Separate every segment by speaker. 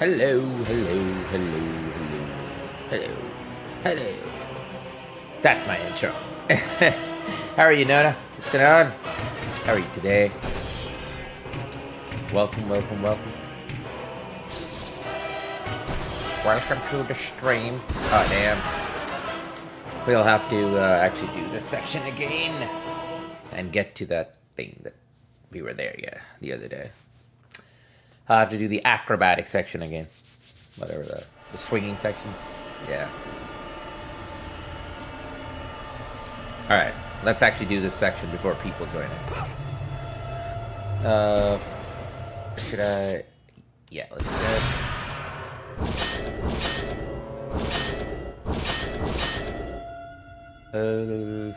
Speaker 1: Hello, hello, hello, hello, hello, hello. That's my intro. How are you, Nona? What's going on? How are you today? Welcome, welcome, welcome. Welcome to the stream. Oh, damn. We'll have to actually do this section again and get to that thing that we were there, the other day. I'll have to do the acrobatic section again. Whatever, the swinging section. Yeah. Alright, let's actually do this section before people join in. Should I... Yeah, let's do it.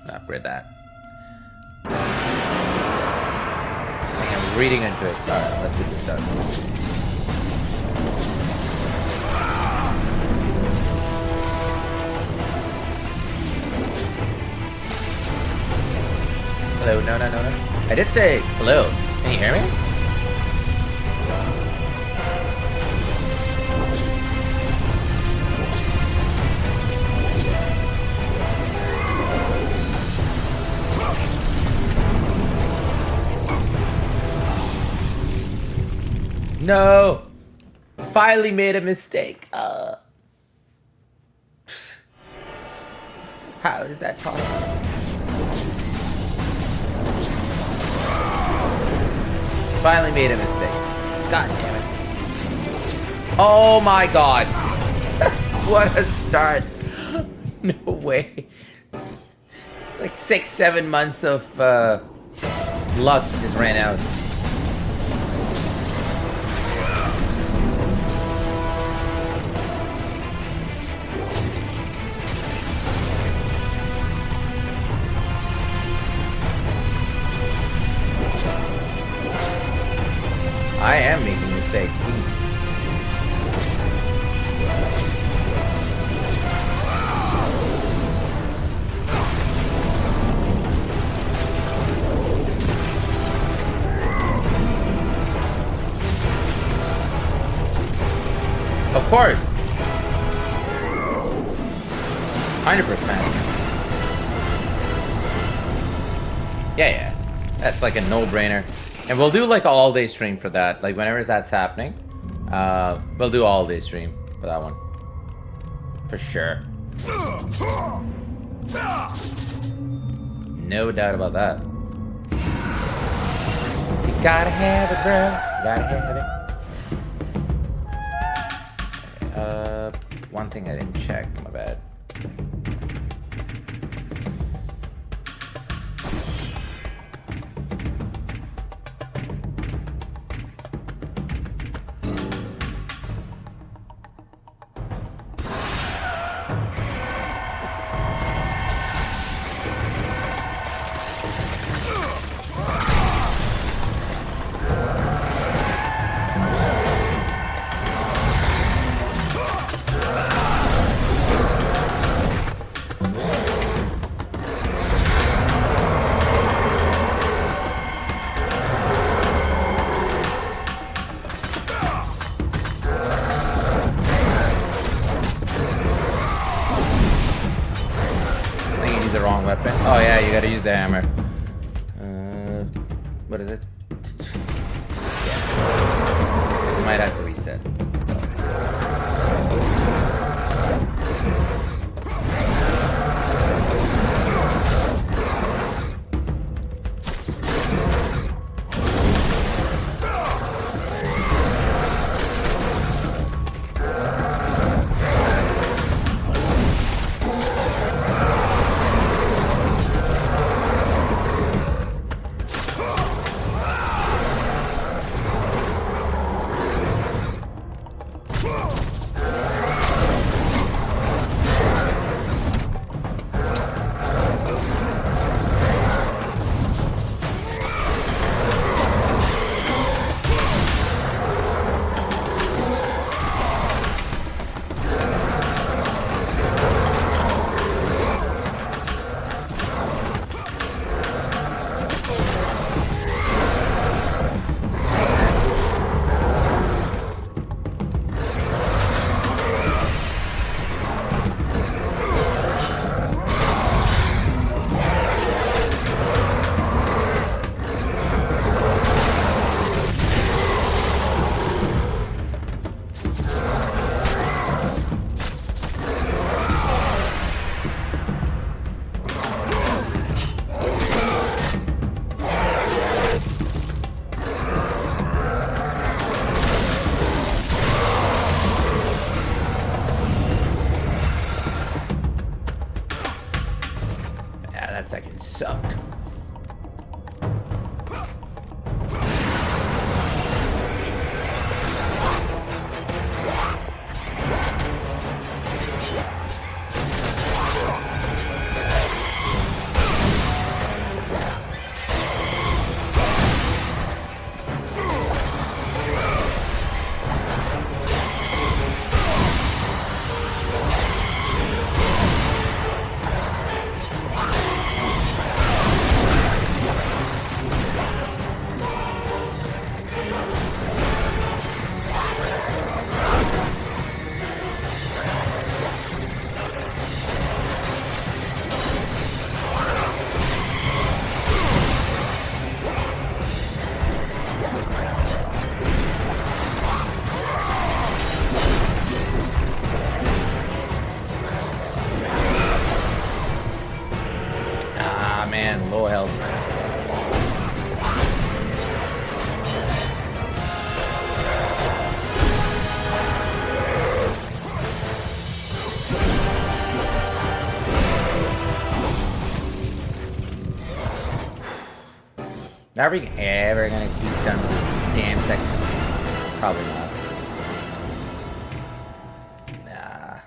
Speaker 1: Upgrade that. I was reading into it. Alright, let's get this done. Hello, no. I did say hello. Can you hear me? No! Finally made a mistake. How is that possible? Finally made a mistake. God damn it. Oh my god. What a start. No way. Like 6-7 months of luck just ran out. I am making mistakes. Of course. 100%. Yeah. That's like a no-brainer. And we'll do like an all-day stream for that. Like whenever that's happening, we'll do all-day stream for that one. For sure. No doubt about that. You gotta have it, bro. You gotta have it. One thing I didn't check. My bad. Oh yeah, you gotta use the hammer. What is it? Yeah. You might have to reset. Are we ever gonna be done with this damn section? Probably not. Nah.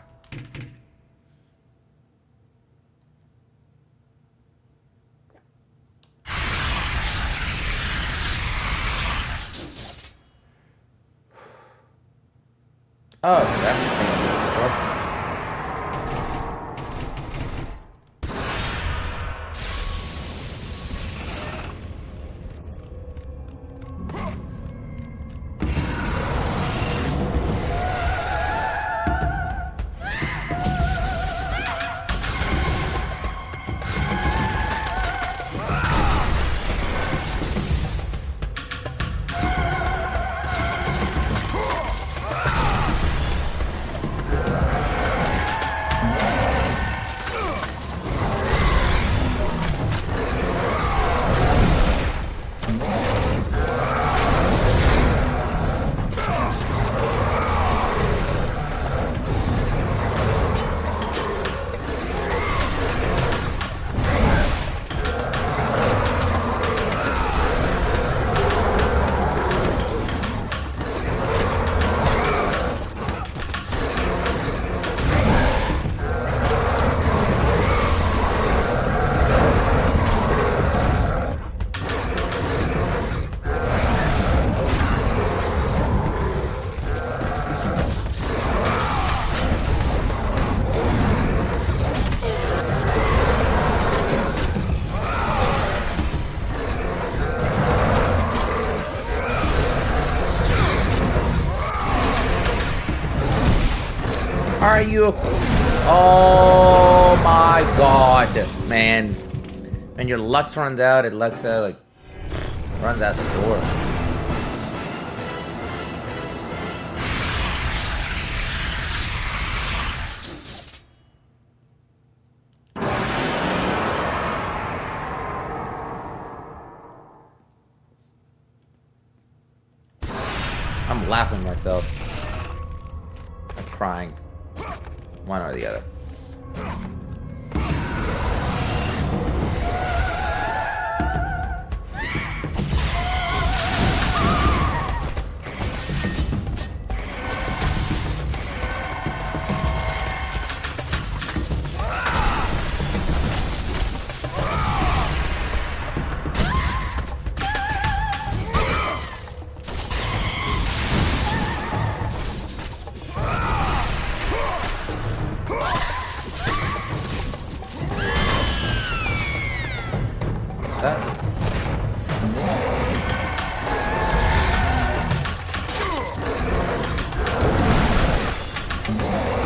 Speaker 1: Oh, that's the thing. Are you? Oh my god, man. When your Lux runs out, it Lux like runs out the door. I'm laughing at myself. I'm crying. One or the other.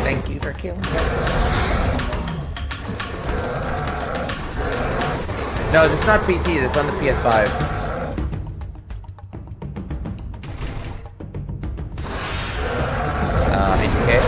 Speaker 1: Thank you for killing me. No, it's not PC, it's on the PS5. Okay.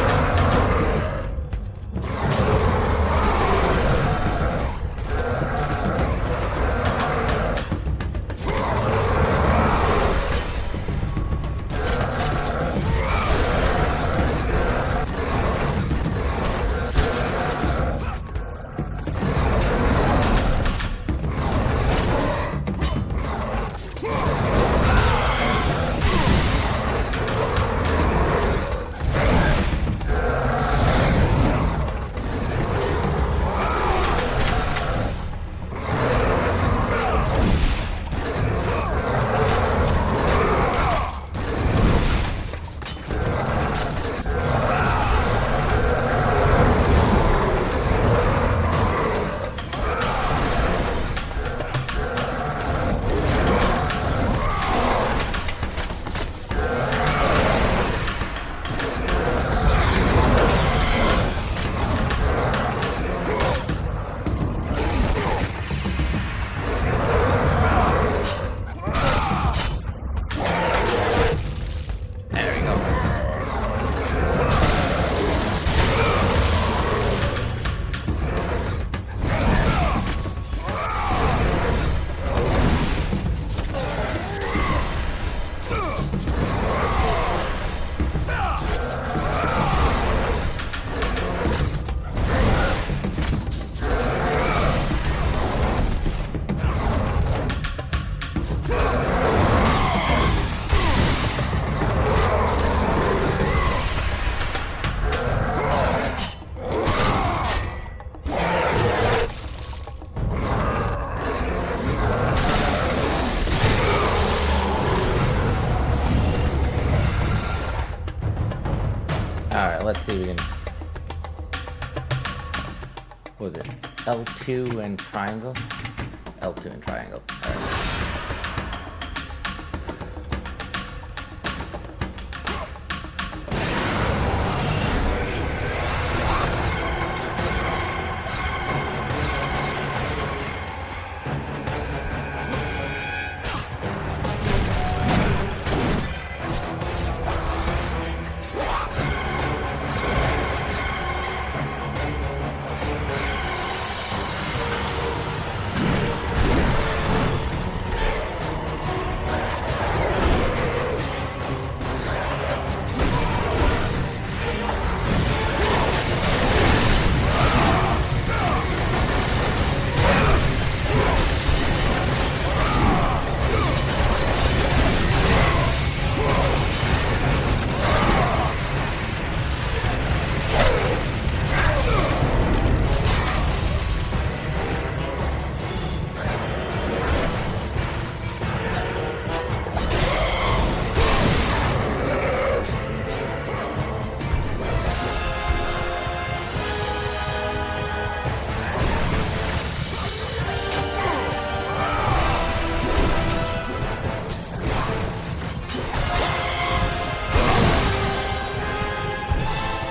Speaker 1: Alright, let's see if we can... What was it? L2 and triangle? L2 and triangle. Alright.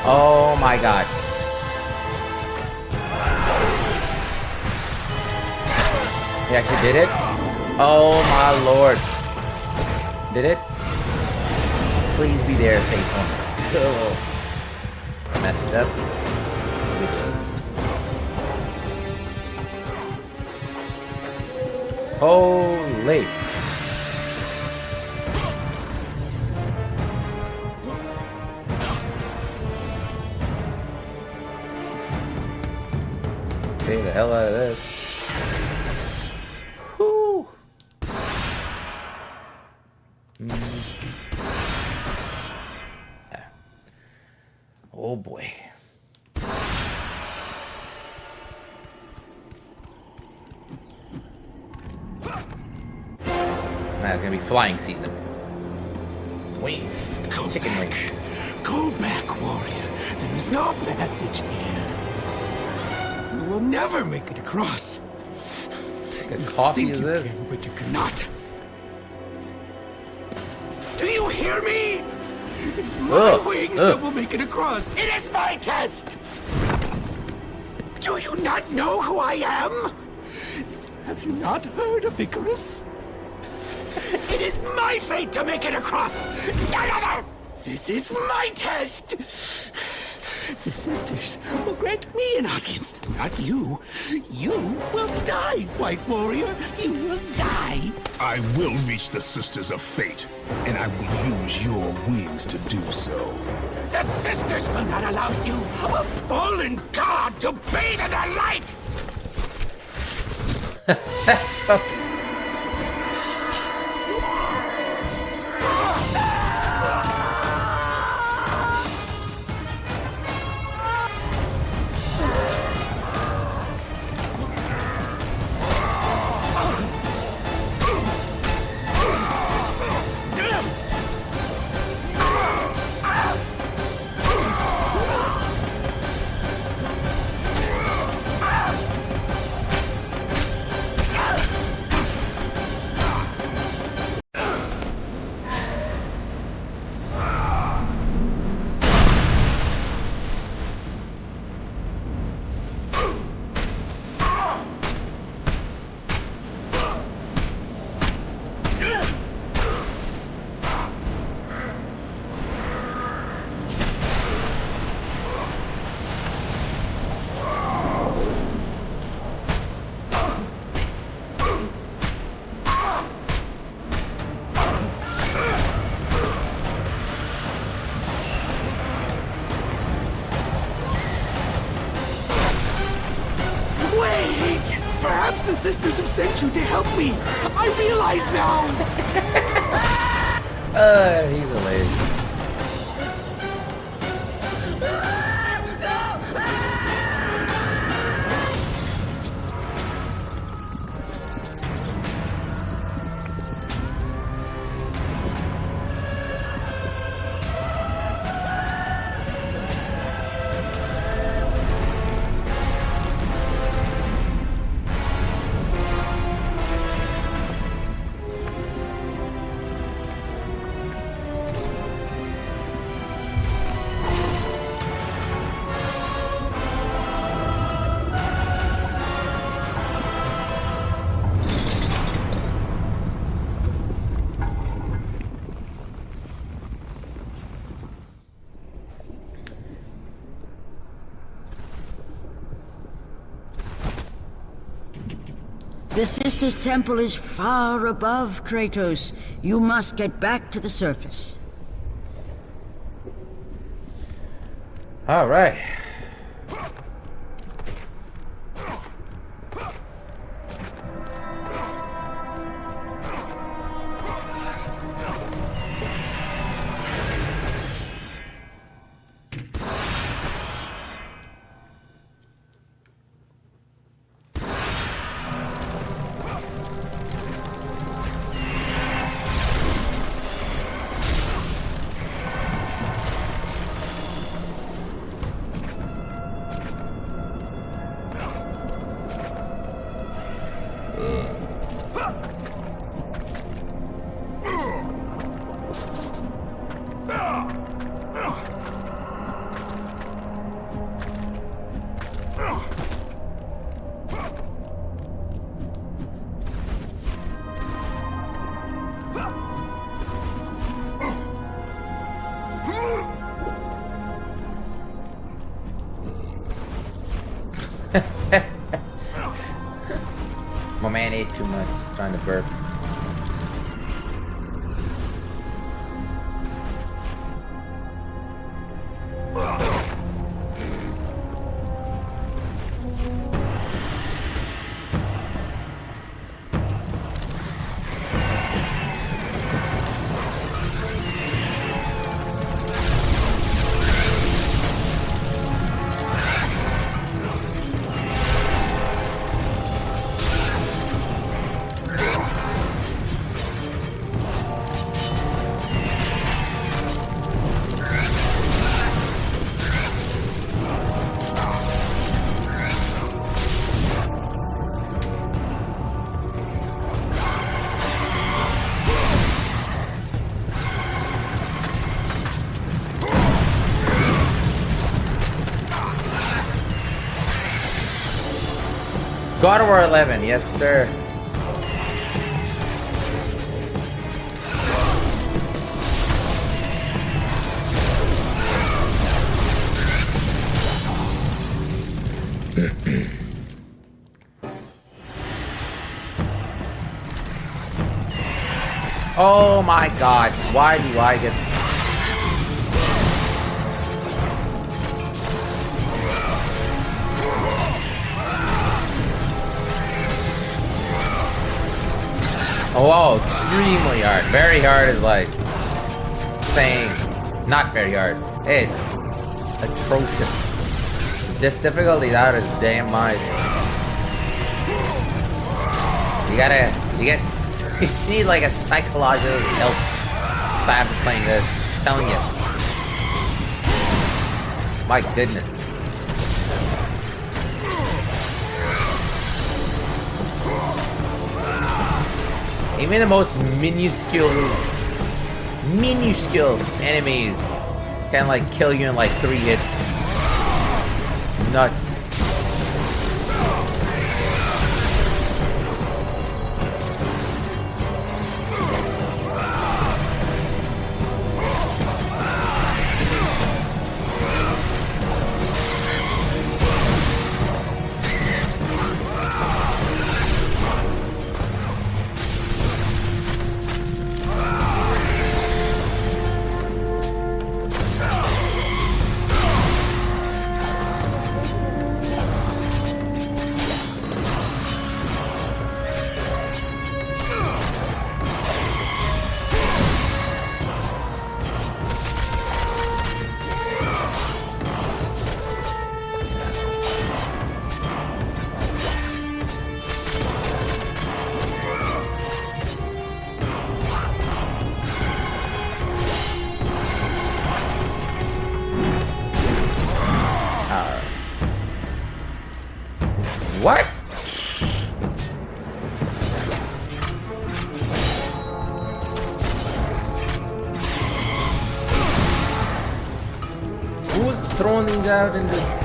Speaker 1: Oh my god. He actually did it? Oh my lord. Did it? Please be there, faithful. Oh. Messed up. Holy. Stay the hell out of this. Whew. Oh boy. Now it's gonna be flying season. Wings. Chicken wings.
Speaker 2: Go back, warrior. There is no passage here. You will never make it across.
Speaker 1: What coffee
Speaker 2: Think
Speaker 1: is
Speaker 2: you
Speaker 1: this?
Speaker 2: can, but you cannot. Do you hear me? It is my wings that will make it across. It is my test. Do you not know who I am? Have you not heard of Icarus? It is my fate to make it across, none other! This is my test! The sisters will grant me an audience, not you. You will die, White Warrior. You will die.
Speaker 3: I will reach the Sisters of Fate, and I will use your wings to do so.
Speaker 2: The sisters will not allow you, a fallen god, to bathe in their light!
Speaker 1: That's okay.
Speaker 2: Perhaps the sisters have sent you to help me. I realize now.
Speaker 1: He's hilarious.
Speaker 4: The Sisters' Temple is far above, Kratos. You must get back to the surface.
Speaker 1: All right. My man ate too much. He's trying to burp. God of War 11, yes sir. Oh my god, why do I get... Oh, extremely hard. Very hard is like saying not very hard. It's atrocious. This difficulty out is damn nice. You need like a psychological help after playing this. I'm telling you. My goodness. Even the most minuscule enemies can like kill you in like 3 hits. Nuts. What? Who's throwing these out in this?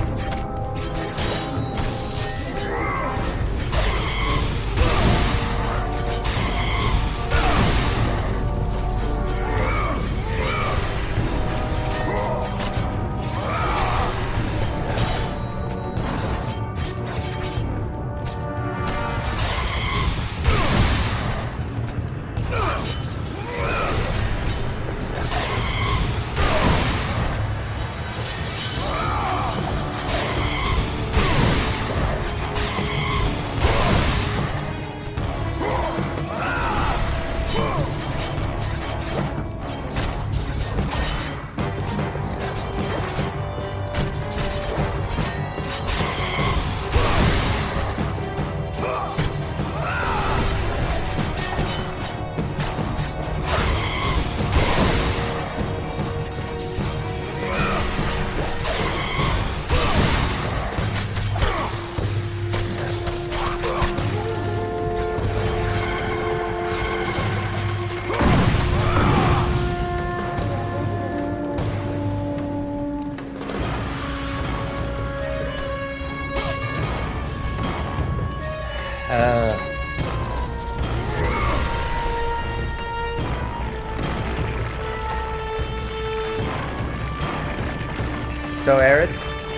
Speaker 1: so, Arid?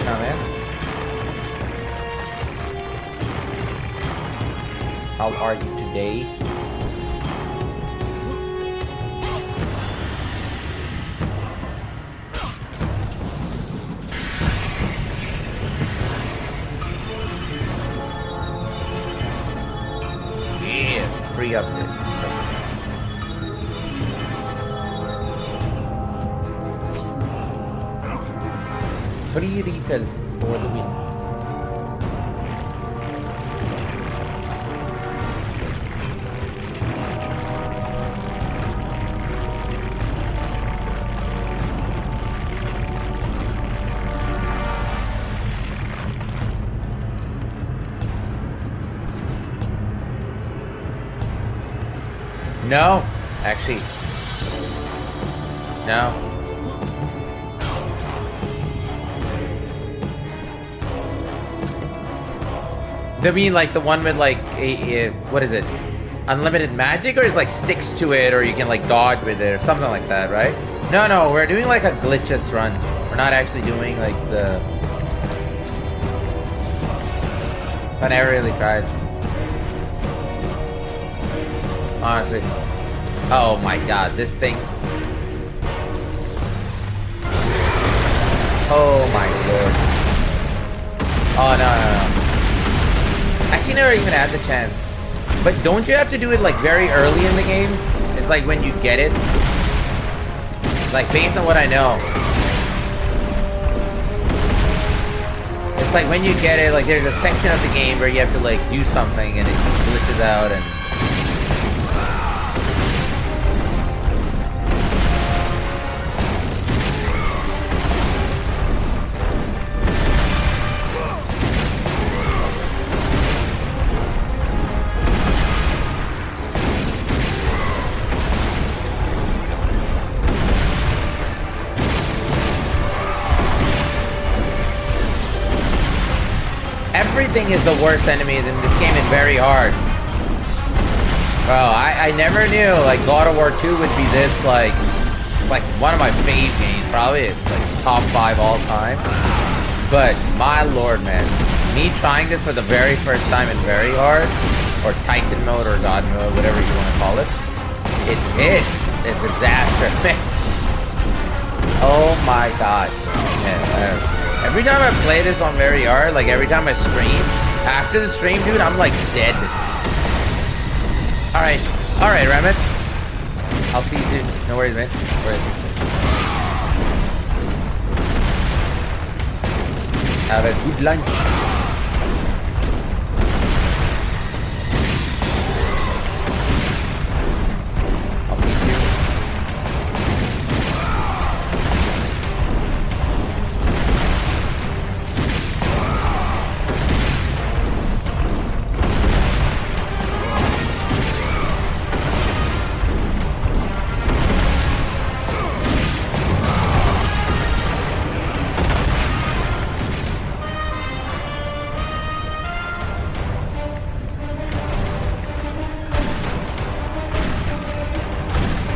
Speaker 1: Come in. How are you today? Yeah, free upgrade. Free refill for the win. No, actually, no. I mean, like the one with like a what is it? Unlimited magic, or it like sticks to it, or you can like dodge with it, or something like that, right? No, we're doing like a glitchless run. We're not actually doing like the. But I really tried. Honestly. Oh my god, this thing. Oh my lord. Oh no. Actually, never even had the chance. But don't you have to do it like very early in the game? It's like when you get it. Like based on what I know. It's like when you get it, like there's a section of the game where you have to like do something and it glitches out and... Everything is the worst enemies in this game and very hard. Bro, I never knew like God of War 2 would be this like one of my fave games, probably like top 5 all time. But my lord, man, me trying this for the very first time and very hard, or Titan mode or God mode, whatever you want to call it, it's a disaster, man. Oh my god, man. Every time I play this on very hard, like every time I stream, after the stream, dude, I'm like dead. Alright, Remit. I'll see you soon. No worries, man. No worries. Have a good lunch. I'll see you soon.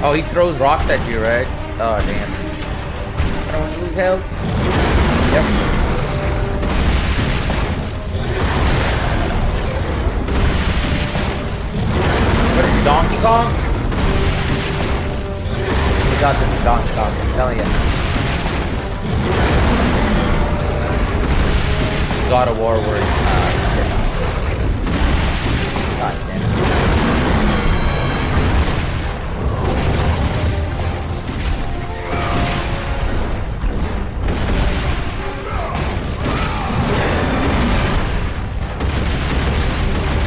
Speaker 1: Oh, he throws rocks at you, right? Oh, damn. I don't want to lose health. Yep. What is it, Donkey Kong? We got this from Donkey Kong, I'm telling you. God of War word. Shit. God damn it.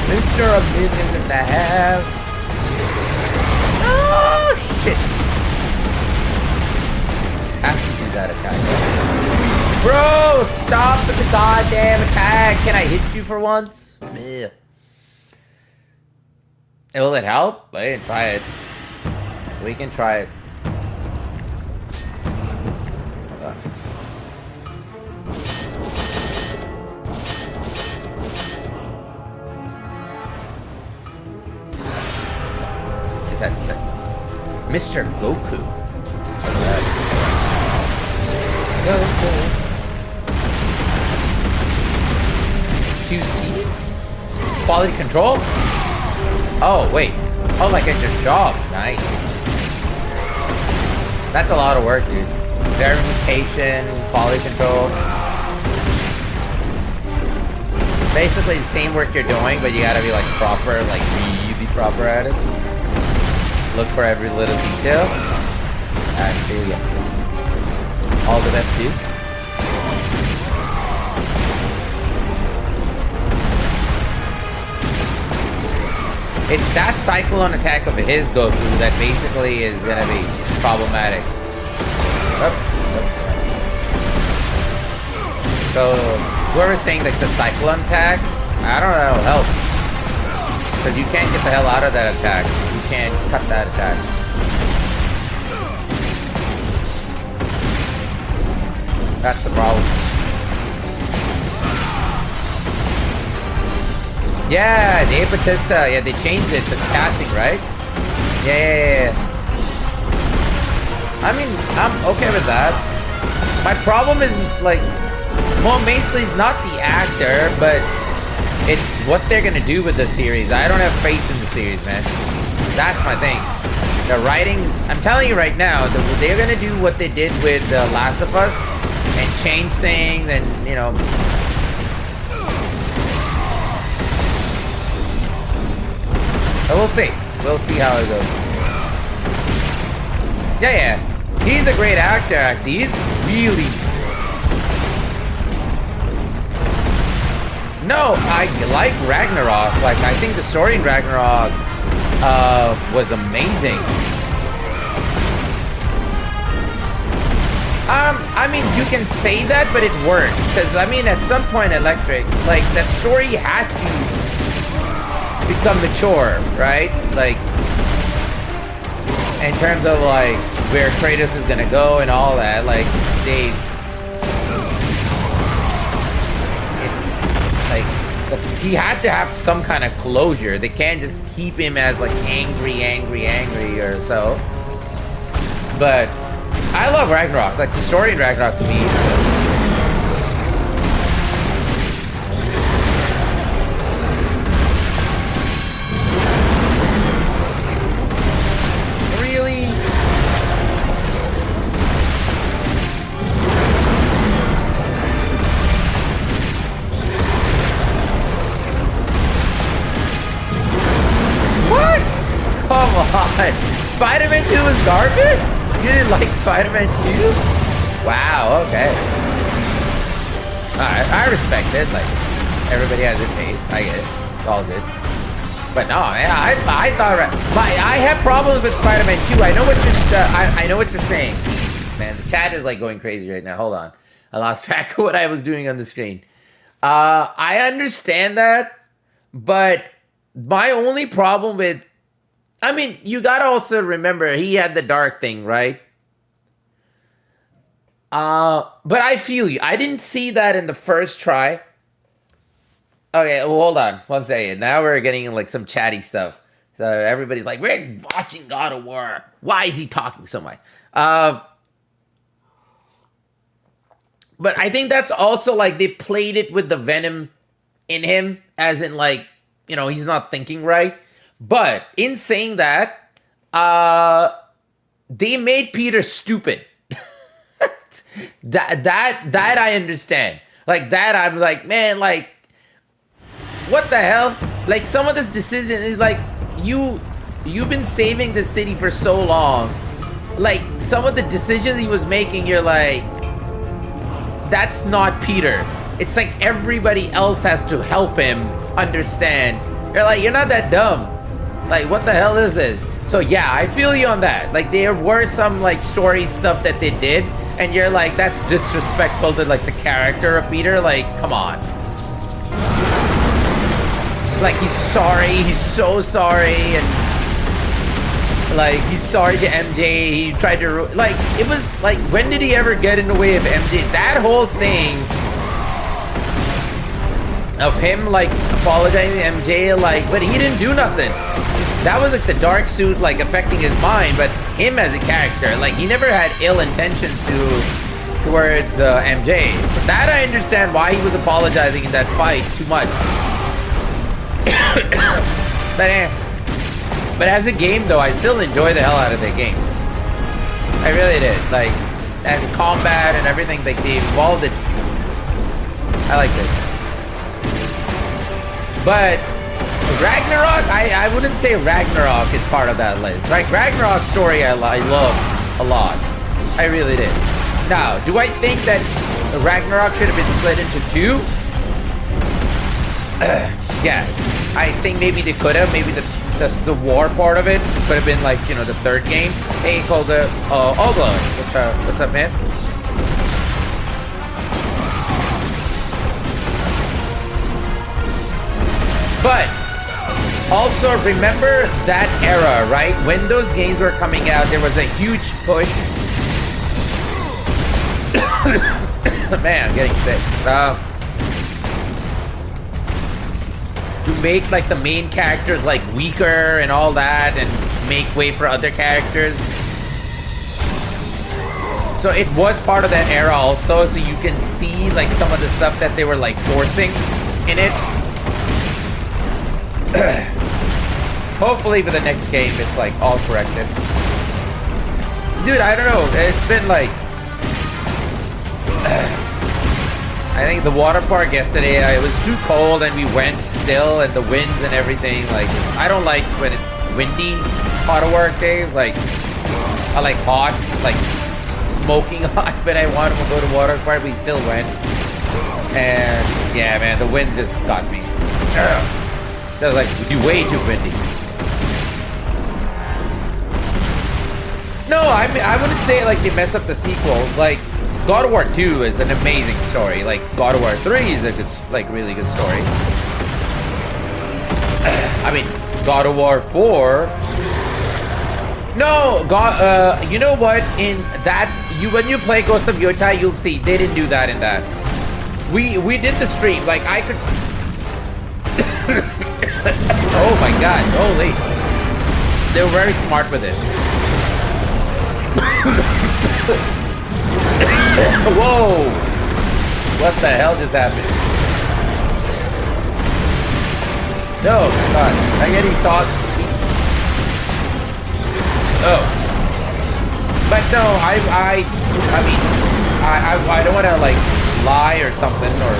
Speaker 1: Mr. Oblivion's in the house. Oh, shit. Have to do that attack. Bro, stop with the goddamn attack. Can I hit you for once? Yeah. Will it help? We can try it. We can try it. Hold on. Mr. Goku. Goku. QC? Quality control? Oh, wait. Oh, like at your job. Nice. That's a lot of work, dude. Verification, quality control. Basically the same work you're doing, but you gotta be like proper, like really proper at it. Look for every little detail. I feel ya. All the best, dude. It's that cyclone attack of his Goku that basically is gonna be problematic. So, whoever's saying like the cyclone attack, I don't know, help. Because you can't get the hell out of that attack. You can't cut that attack. That's the problem. Yeah, the Batista, yeah, they changed it to casting, right? Yeah. I mean, I'm okay with that. My problem is, like, well, Maisley's not the actor, but it's what they're gonna do with the series. I don't have faith in the series, man. That's my thing. The writing, I'm telling you right now, they're gonna do what they did with The Last of Us and change things and, you know. But we'll see. We'll see how it goes. Yeah. He's a great actor, actually. He's really... No, I like Ragnarok. Like, I think the story in Ragnarok was amazing. I mean, you can say that, but it worked. Because, I mean, at some point, Electric, like, that story had to become mature, right? Like, in terms of, like, where Kratos is gonna go and all that, like, he had to have some kind of closure. They can't just keep him as, like, angry or so. But I love Ragnarok. Like, the story in Ragnarok to me. Really? What? Come on. Spider-Man 2 is garbage? You didn't like Spider-Man 2? Wow, okay. Alright, I respect it. Like, everybody has their taste. I get it. It's all good. But no, man, I thought... I have problems with Spider-Man 2. I know what you're... I know what you're saying. Jeez, man, the chat is, like, going crazy right now. Hold on. I lost track of what I was doing on the screen. I understand that, but my only problem with... I mean, you gotta also remember, he had the dark thing, right? But I feel you. I didn't see that in the first try. Okay, well, hold on. One second. Now we're getting like some chatty stuff. So everybody's like, we're watching God of War. Why is he talking so much? But I think that's also like they played it with the venom in him, as in like, you know, he's not thinking right. But in saying that, they made Peter stupid. that I understand. Like that, I'm like, man, like, what the hell? Like some of this decision is like, you've been saving the city for so long. Like some of the decisions he was making, you're like, that's not Peter. It's like everybody else has to help him understand. You're like, you're not that dumb. Like, what the hell is this? So yeah, I feel you on that. Like, there were some, like, story stuff that they did, and you're like, that's disrespectful to, like, the character of Peter. Like, come on. Like, he's sorry. He's so sorry, and, like, he's sorry to MJ. He tried to, like, it was, like, when did he ever get in the way of MJ? That whole thing of him, like, apologizing to MJ, like, but he didn't do nothing. That was, like, the dark suit, like, affecting his mind, but him as a character, like, he never had ill intentions to towards MJ. So that I understand why he was apologizing in that fight too much. But as a game though, I still enjoy the hell out of the game. I really did. Like, as combat and everything, like they evolved it. I liked it. But Ragnarok, I wouldn't say Ragnarok is part of that list. Like, Ragnarok's story I love a lot. I really did. Now, do I think that Ragnarok should have been split into two? Yeah. I think maybe they could have. Maybe the war part of it could have been like, you know, the third game. Hey, called the Oglo. What's up, man? But also remember that era, right? When those games were coming out, there was a huge push. Man, I'm getting sick. To make like the main characters like weaker and all that, and make way for other characters. So it was part of that era also, so you can see like some of the stuff that they were like forcing in it. Hopefully for the next game it's like all corrected. Dude, I don't know, it's been like I think the water park yesterday, it was too cold and we went still, and the winds and everything, like, I don't like when it's windy water work day. Like, I like hot, like smoking hot when I want to go to water park. We still went. And yeah, man, the wind just got me. That was like way too windy. No, I wouldn't say like they mess up the sequel. Like, God of War 2 is an amazing story. Like, God of War 3 is a good, like, really good story. I mean, God of War 4. No, you know what? When you play Ghost of Yotai, you'll see they didn't do that in that. We did the stream. Like, I could. Oh my God! Holy! They were very smart with it. Whoa! What the hell just happened? No, God, I'm getting thought. Oh, but no, I mean, I don't want to like lie or something, or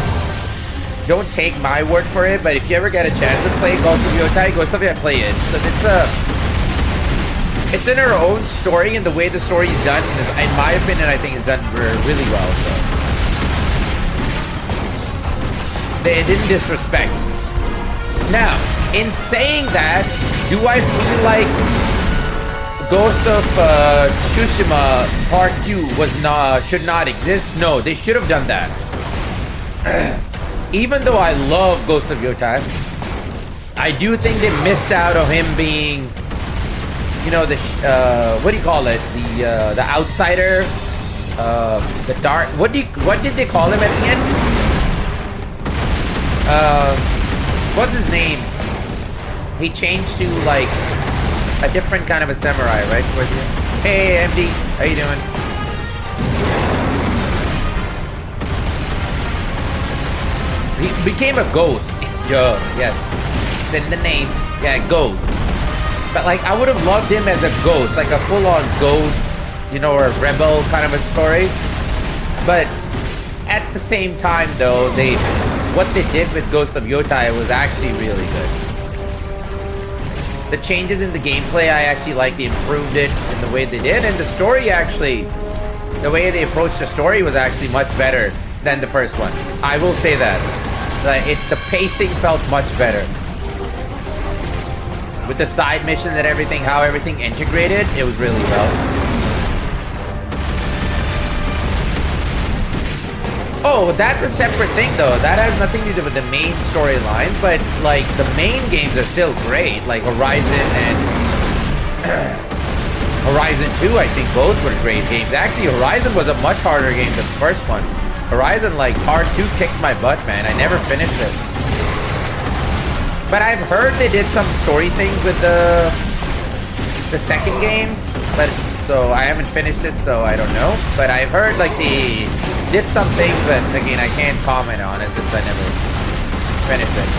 Speaker 1: don't take my word for it. But if you ever get a chance to play Ghost of Yotai, play it. So it's in her own story, and the way the story is done, in my opinion, I think is done really well. So they didn't disrespect. Now, in saying that, do I feel like Ghost of Tsushima Part 2 should not exist? No, they should have done that. Even though I love Ghost of Yotai, I do think they missed out on him being, you know, the what do you call it? The outsider, the dark. What did they call him at the end? What's his name? He changed to like a different kind of a samurai, right? Hey, MD, how you doing? He became a ghost. Yes, it's in the name. Yeah, ghost. But like, I would have loved him as a ghost, like a full-on ghost, you know, or a rebel kind of a story. But at the same time, though, what they did with Ghost of Yotai was actually really good. The changes in the gameplay, I actually like. They improved it in the way they did, and the story actually, the way they approached the story was actually much better than the first one. I will say that. The pacing felt much better. With the side missions and everything, how everything integrated, it was really well. Oh, that's a separate thing though. That has nothing to do with the main storyline, but like the main games are still great. Like Horizon and Horizon 2, I think both were great games. Actually, Horizon was a much harder game than the first one. Horizon, like, Part 2 kicked my butt, man. I never finished it. But I've heard they did some story things with the second game, but So I haven't finished it, so I don't know. But I've heard like they did something, but again, I can't comment on it since I never finished it.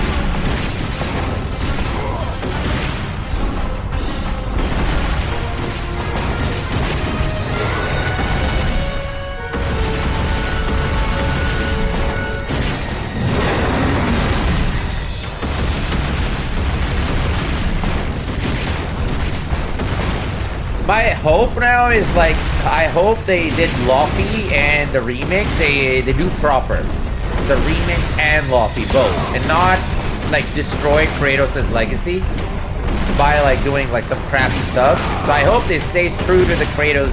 Speaker 1: My hope now is like, I hope they did Luffy and the remix, they do proper. The remix and Luffy, both. And not like destroy Kratos' legacy by like doing like some crappy stuff. So I hope they stay true to the Kratos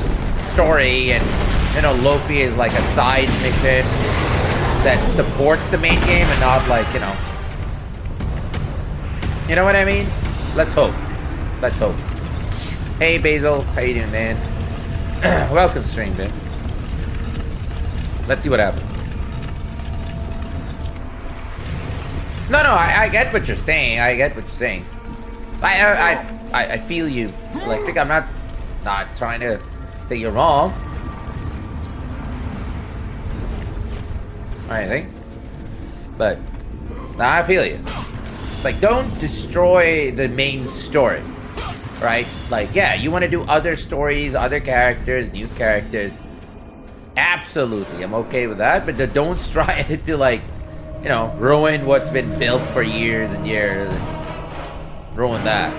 Speaker 1: story and, you know, Luffy is like a side mission that supports the main game and not like, you know. You know what I mean? Let's hope. Let's hope. Hey Basil, how you doing, man? Welcome, stranger. Let's see what happens. No, I get what you're saying. I get what you're saying. I feel you. Like, I'm not trying to say you're wrong or anything, but I feel you. Like, don't destroy the main story. Right? Like, yeah, you want to do other stories, other characters, new characters. Absolutely, I'm okay with that. But don't try to, like, you know, ruin what's been built for years and years. And ruin that.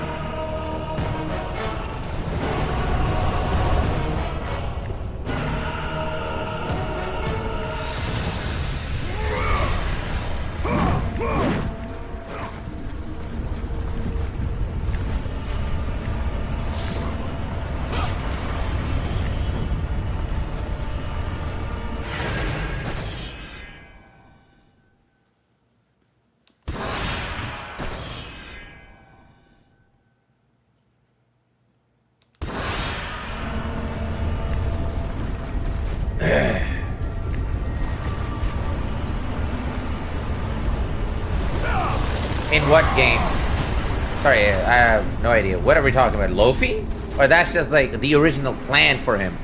Speaker 1: In what game? Sorry, I have no idea. What are we talking about? Luffy? Or that's just like the original plan for him?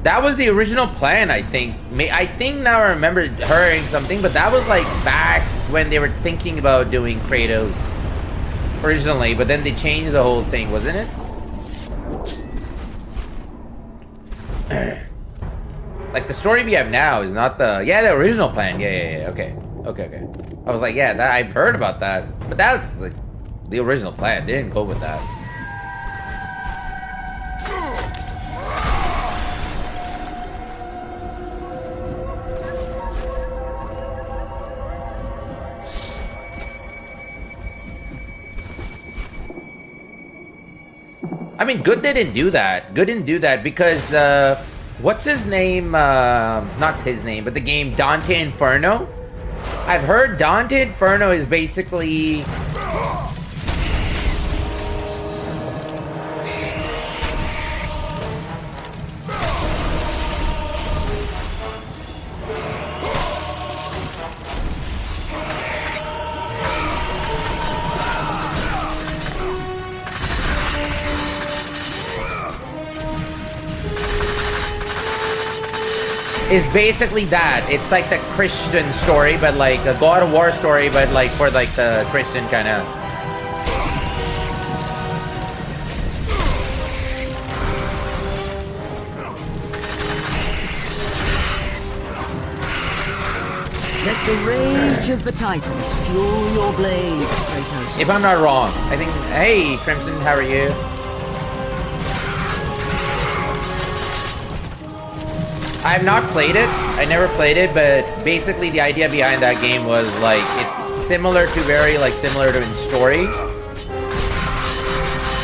Speaker 1: That was the original plan, I think. I think now I remember hearing something, but that was like back when they were thinking about doing Kratos originally, but then they changed the whole thing, wasn't it? Like the story we have now is not the original plan. Yeah. Okay. I was like, yeah, I've heard about that, but that's like the original plan. They didn't go with that. I mean, Good didn't do that. Good didn't do that because what's his name? Not his name, but the game Dante Inferno. I've heard Dante Inferno is basically that. It's like the Christian story, but like a God of War story, but like for like the Christian kind of.
Speaker 4: Let the rage of the Titans fuel your blades, Kratos.
Speaker 1: If I'm not wrong, I think. Hey, Crimson, how are you? I have not played it. I never played it, but basically the idea behind that game was like it's similar to in story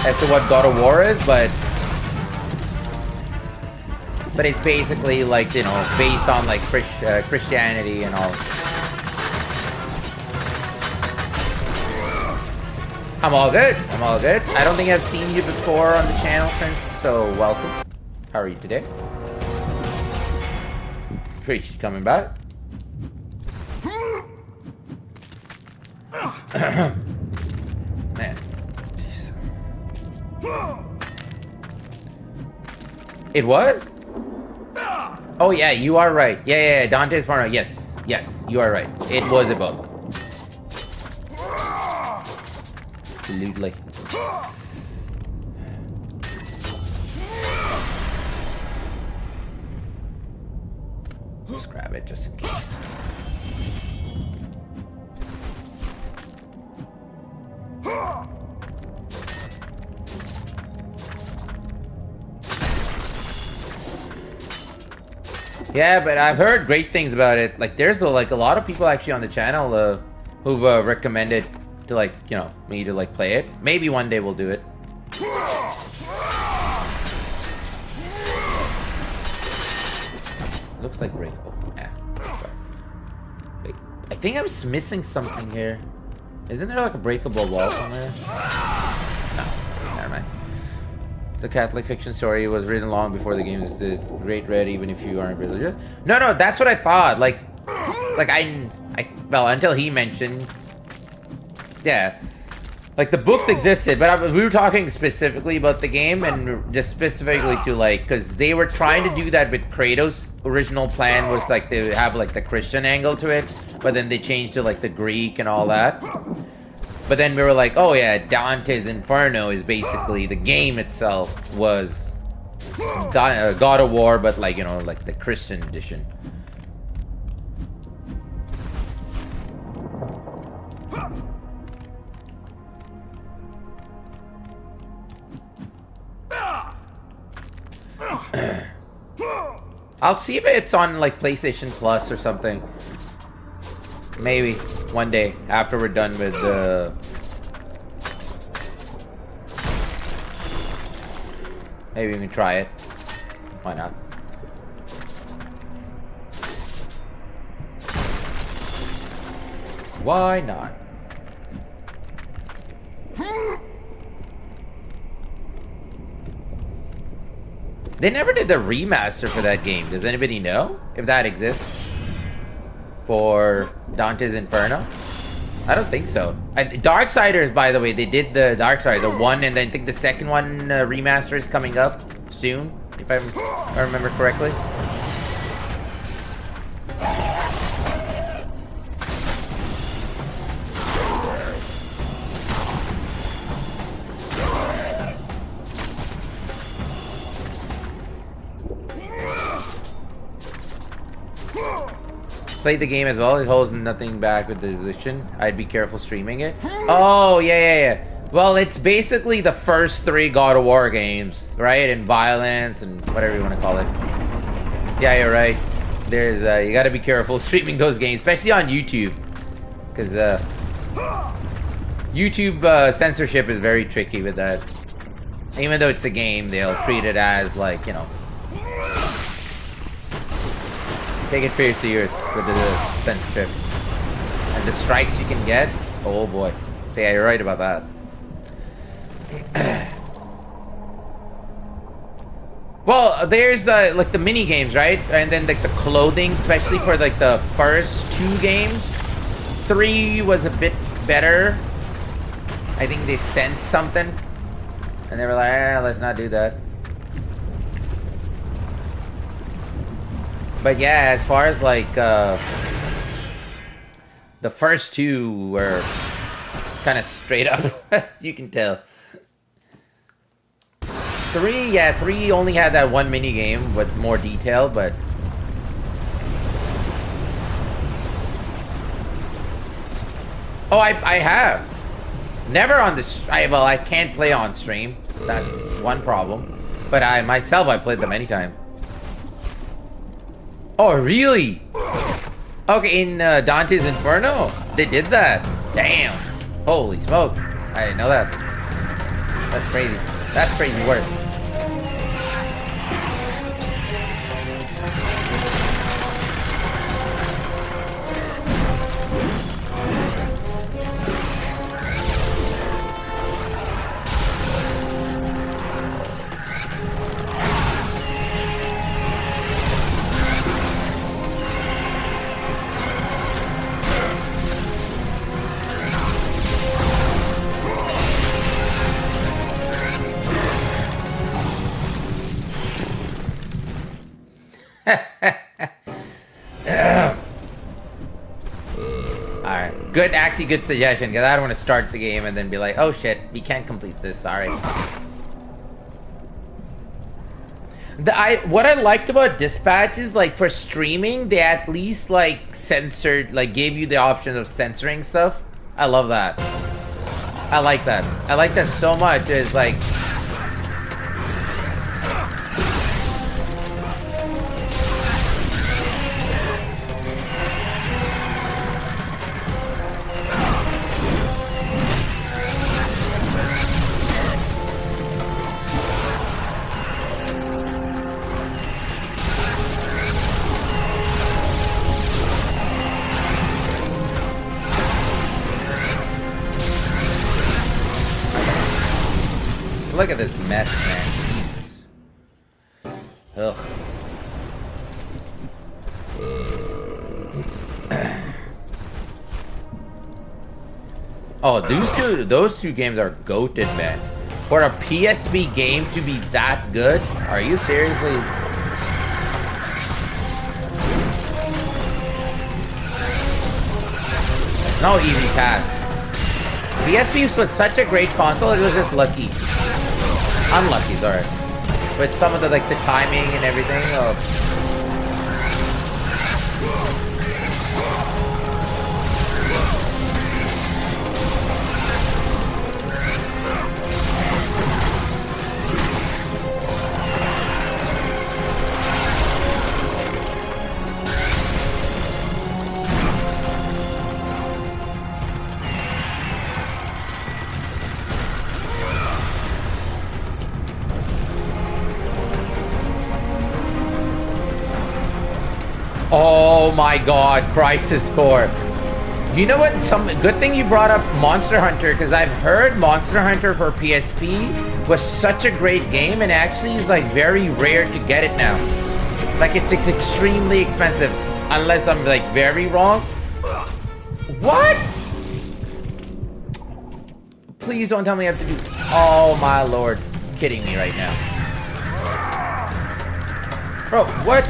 Speaker 1: as to what God of War is, but it's basically like, you know, based on like Christianity and all. I'm all good. I don't think I've seen you before on the channel, Prince, so welcome. How are you today? Sure she's coming back. Man. Jeez. It was? Oh yeah, you are right. Yeah, Dante's Inferno. Yes, you are right. It was a bug. Absolutely. Just grab it just in case. Yeah, but I've heard great things about it. Like, there's like a lot of people actually on the channel who've recommended to, like, you know, me to like play it. Maybe one day we'll do it. Looks like breakable. Yeah. Sorry. Wait, I think I was missing something here. Isn't there like a breakable wall somewhere? No, never mind. The Catholic fiction story was written long before the game existed. Great read, even if you aren't religious. No, that's what I thought. Like well, until he mentioned, yeah, like the books existed, but we were talking specifically about the game, and just specifically to like, because they were trying to do that with Kratos. Original plan was like they have like the Christian angle to it, but then they changed to like the Greek and all that. But then we were like, oh yeah, Dante's Inferno is basically the game itself was God of War, but like, you know, like the Christian edition. I'll see if it's on like PlayStation Plus or something. Maybe one day after we're done with the. Maybe we can try it. Why not? Why not? They never did the remaster for that game. Does anybody know if that exists? For Dante's Inferno? I don't think so. Darksiders, by the way, they did the Darksiders, the one, and then I think the second one remaster is coming up soon, if I remember correctly. Played the game as well. It holds nothing back with the position. I'd be careful streaming it. Oh, yeah. Well, it's basically the first 3 God of War games, right? And violence and whatever you want to call it. Yeah, you're right. There's you gotta be careful streaming those games, especially on YouTube, because YouTube censorship is very tricky with that. Even though it's a game, they'll treat it as like, you know, take it pretty serious with the censorship and the strikes you can get. Oh boy, yeah, you're right about that. Well, there's like the mini games, right? And then like the clothing, especially for like the first 2 games. 3 was a bit better. I think they sensed something, and they were like, let's not do that. But yeah, as far as like the first 2 were kind of straight up. You can tell. 3 only had that one mini game with more detail, but oh, I have never on this. Well, I can't play on stream. That's one problem. But I played them anytime. Oh, really? Okay, in Dante's Inferno, they did that. Damn. Holy smoke. I didn't know that. That's crazy. That's crazy work. Alright, good, actually good suggestion, because I don't want to start the game and then be like, oh shit, we can't complete this, sorry. What I liked about Dispatch is, like, for streaming, they at least, like, censored, like, gave you the option of censoring stuff. I love that. I like that. I like that so much. It's like... Look at this mess, man. Jesus. Ugh. Oh, those two games are goated, man. For a PSP game to be that good? Are you seriously? No easy task. PSP was such a great console, it was just lucky. Unlucky, sorry. With some of the, like, the timing and everything. Oh my god, Crisis Core. You know what? Good thing you brought up Monster Hunter, because I've heard Monster Hunter for PSP was such a great game, and actually is, like, very rare to get it now. Like, it's extremely expensive, unless I'm, like, very wrong. What? Please don't tell me I have to do... Oh my lord. You're kidding me right now. Bro, what?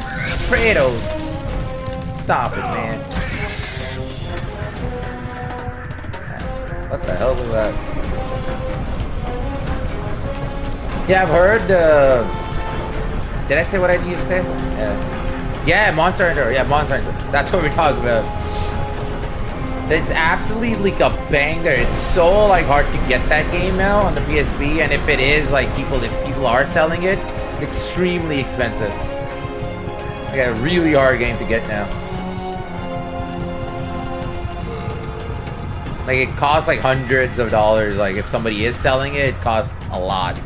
Speaker 1: Kratos. Stop it, man. What the hell was that? Yeah, I've heard, did I say what I need to say? Yeah, Monster Hunter. Yeah, Monster Hunter. That's what we're talking about. It's absolutely, like, a banger. It's so, like, hard to get that game now on the PSP, and if it is, like, if people are selling it, it's extremely expensive. It's like a really hard game to get now. Like, it costs, like, hundreds of dollars. Like, if somebody is selling it, it costs a lot.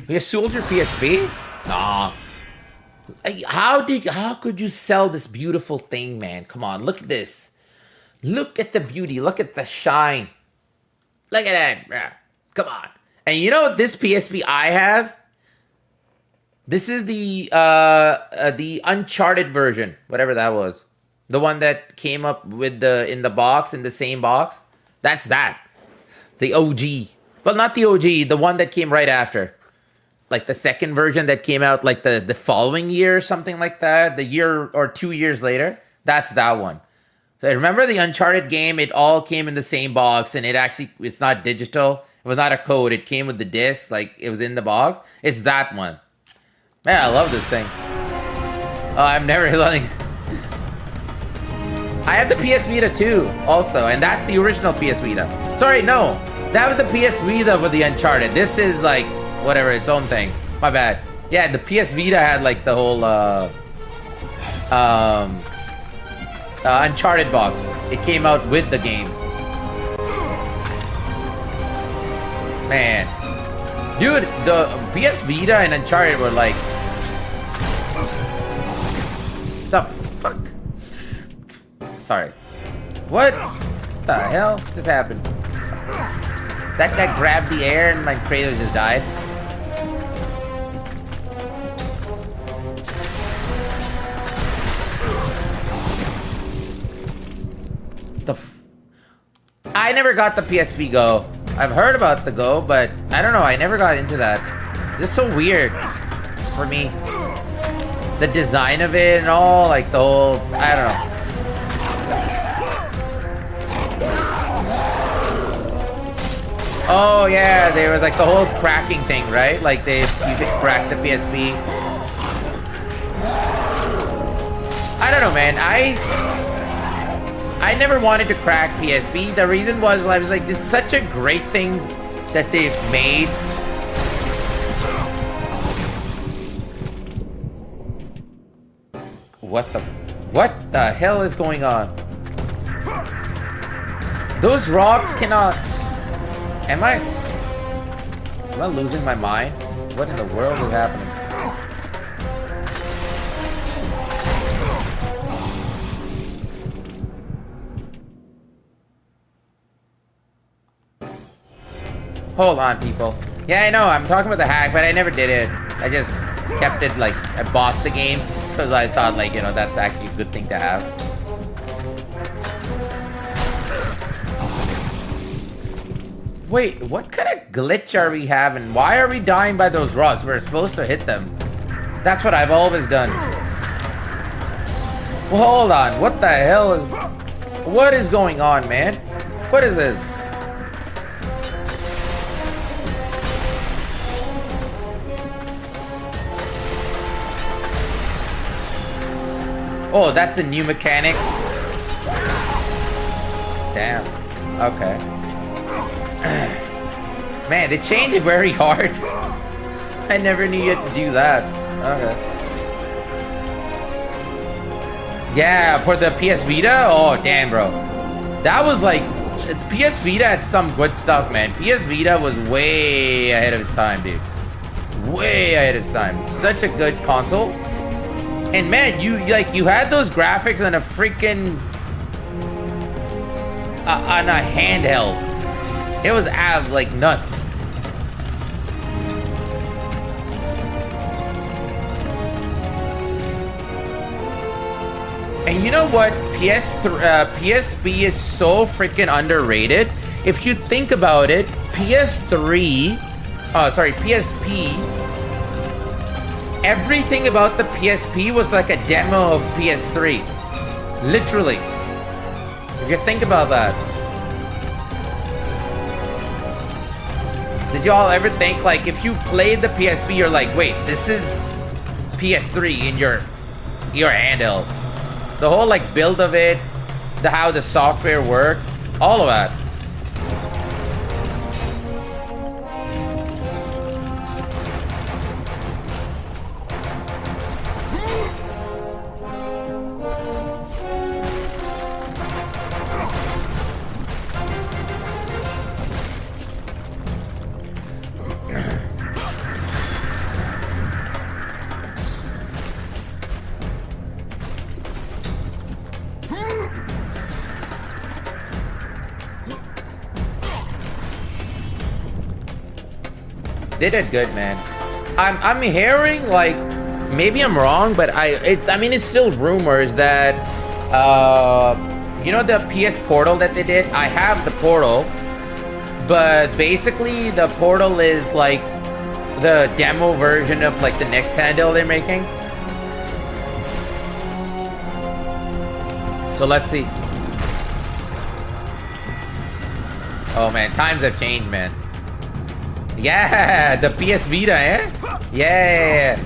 Speaker 1: You sold your PSP? Nah. How could you sell this beautiful thing, man? Come on, look at this. Look at the beauty. Look at the shine. Look at that, bruh. Come on. And you know this PSP I have? This is the Uncharted version, whatever that was. The one that came up with in the same box. That's that. The OG. Well, not the OG, the one that came right after. Like the second version that came out like the following year or something like that. The year or 2 years later. That's that one. So remember the Uncharted game? It all came in the same box, and it's not digital. It was not a code. It came with the disc, like it was in the box. It's that one. Man, I love this thing. Oh, I'm never like... I have the PS Vita too, also, and that's the original PS Vita. Sorry, no. That was the PS Vita with the Uncharted. This is like, whatever, its own thing. My bad. Yeah, the PS Vita had like the whole, Uncharted box. It came out with the game. Man. Dude, the PS Vita and Uncharted were like... The fuck? Sorry. What the hell just happened? That guy grabbed the air and my Kratos just died. I never got the PSP Go. I've heard about the Go, but I don't know. I never got into that. It's so weird for me. The design of it and all, like the whole, I don't know. Oh yeah, there was like the whole cracking thing, right? Like you could crack the PSP. I don't know, man. I never wanted to crack PSP. The reason was I was like, it's such a great thing that they've made. What the hell is going on? Those rocks cannot. Am I losing my mind? What in the world is happening? Hold on, people. Yeah, I know, I'm talking about the hack, but I never did it. I just kept it, like, I bought the games just so I thought, like, you know, that's actually a good thing to have. Wait, what kind of glitch are we having? Why are we dying by those rocks? We're supposed to hit them. That's what I've always done. Well, hold on. What the hell is... What is going on, man? What is this? Oh, that's a new mechanic. Damn. Okay. Man, they changed it very hard. I never knew you had to do that. Okay. Yeah, for the PS Vita? Oh, damn, bro. That was like... PS Vita had some good stuff, man. PS Vita was way ahead of its time, dude. Way ahead of its time. Such a good console. And man, you had those graphics on a freaking... on a handheld. It was like nuts. And you know what? PSP is so freaking underrated. If you think about it, PSP, everything about the PSP was like a demo of PS3. Literally. If you think about that. Did y'all ever think, like, if you played the PSP, you're like, wait, this is PS3 in your handheld. The whole, like, build of it, how the software worked, all of that. They did good, man. I'm hearing, like, maybe I'm wrong, but I mean it's still rumors that you know the PS Portal that they did? I have the Portal, but basically the Portal is like the demo version of like the next handheld they're making. So let's see. Oh man, times have changed, man. Yeah, the PS Vita, eh? Yeah.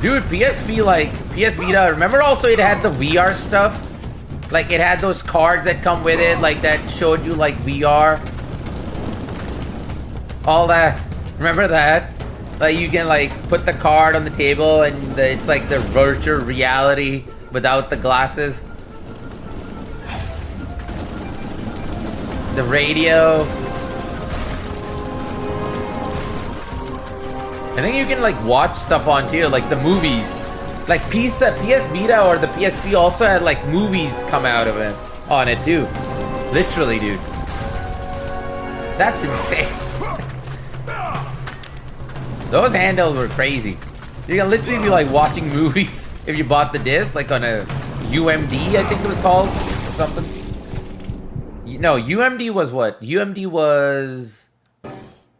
Speaker 1: Dude, PS Vita, remember also it had the VR stuff? Like it had those cards that come with it, like that showed you like VR. All that. Remember that? Like you can like put the card on the table and it's like the virtual reality without the glasses. The radio. I think you can like watch stuff on too, like the movies. Like PS Vita or the PSP also had like movies come out of it on it too. Literally, dude. That's insane. Those handhelds were crazy. You can literally be like watching movies if you bought the disc, like on a UMD, I think it was called, or something. No, UMD was what? UMD was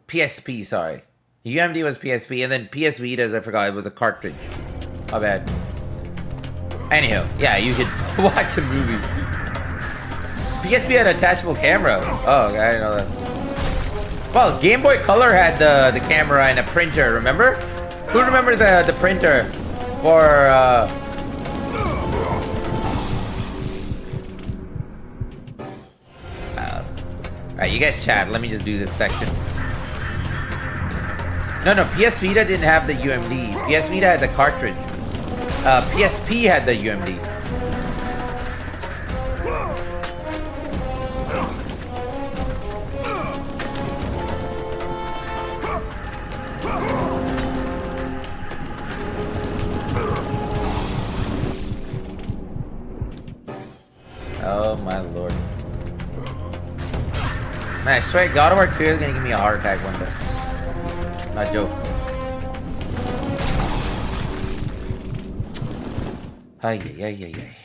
Speaker 1: PSP, sorry. UMD was PSP, and then PS Vita's, I forgot, it was a cartridge. My bad. Anyhow, yeah, you could watch a movie. PSP had an attachable camera. Oh, okay, I didn't know that. Well, Game Boy Color had the camera and a printer, remember? Who remembers the printer for... Alright, you guys chat. Let me just do this section. No, PS Vita didn't have the UMD. PS Vita had the cartridge. PSP had the UMD. Oh my lord. Man, I swear God of War 2 is gonna give me a heart attack one day. Not joke. Ay, ay, ay, ay, ay.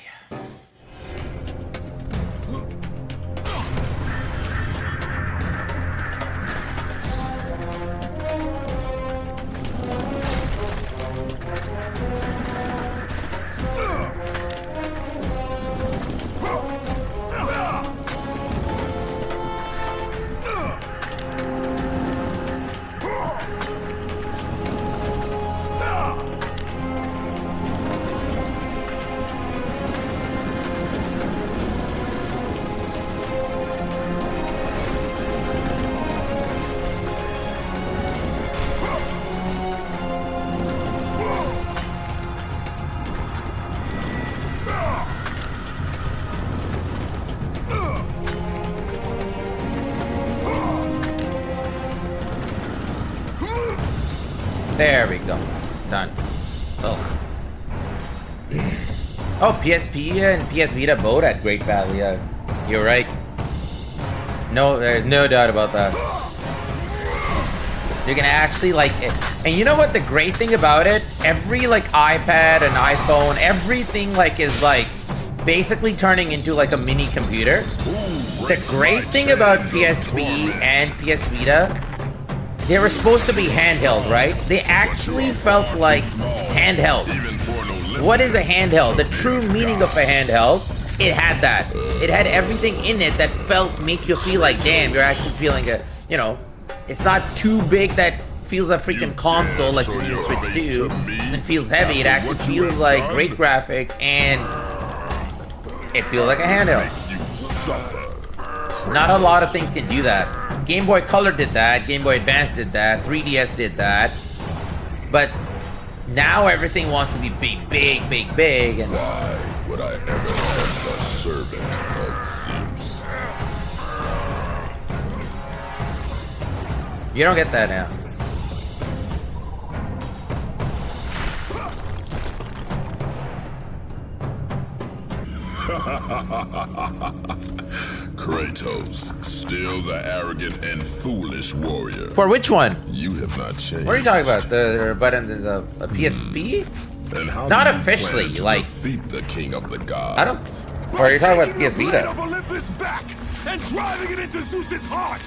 Speaker 1: There we go. Done. Ugh. Oh, PSP and PS Vita both had great value. Yeah, you're right. No, there's no doubt about that. You can actually like it. And you know what the great thing about it? Every like iPad and iPhone, everything like is like basically turning into like a mini computer. The great thing about PSP and PS Vita, they were supposed to be handheld, right? They actually felt like handheld. What is a handheld? The true meaning of a handheld, it had that. It had everything in it that make you feel like, damn, you're actually feeling a, you know, it's not too big that feels a freaking console like the new Switch 2 and feels heavy. It actually feels like great graphics and it feels like a handheld. Not a lot of things can do that. Game Boy Color did that, Game Boy Advance did that, 3DS did that, but now everything wants to be big, big, big, big, and...
Speaker 5: Why would I ever test a servant of Zeus?
Speaker 1: You don't get that now.
Speaker 5: Kratos, still the arrogant and foolish warrior.
Speaker 1: For which one?
Speaker 5: You have not changed.
Speaker 1: What are you talking about? The button is a PSP?
Speaker 5: And how
Speaker 1: Not
Speaker 5: do you
Speaker 1: officially,
Speaker 5: plan to
Speaker 1: like...
Speaker 5: defeat the king of the gods?
Speaker 1: I don't... Or are you talking about PS Vita?
Speaker 3: Of Olympus back and driving it into Zeus's heart.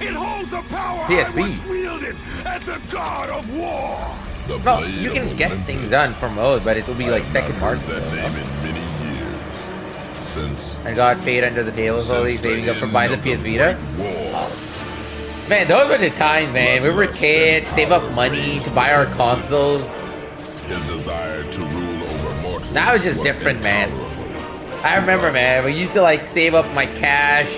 Speaker 3: It holds the power
Speaker 1: PSP.
Speaker 3: I once wielded as the god of war.
Speaker 5: The
Speaker 1: No,
Speaker 5: blade
Speaker 1: you can
Speaker 5: of
Speaker 1: get
Speaker 5: Olympus.
Speaker 1: things done from those, but it will be like second part.
Speaker 5: That name in many years. Since
Speaker 1: And got paid under the table, slowly
Speaker 5: since the
Speaker 1: saving up for
Speaker 5: end
Speaker 1: buying the
Speaker 5: of
Speaker 1: PS Vita.
Speaker 5: Great War.
Speaker 1: Man, those were the times, man. We were kids, save up money to buy our consoles.
Speaker 5: His desire to rule over mortals.
Speaker 1: Now it's just
Speaker 5: was
Speaker 1: different, man.
Speaker 5: intolerable.
Speaker 1: I remember, man, we used to like save up my cash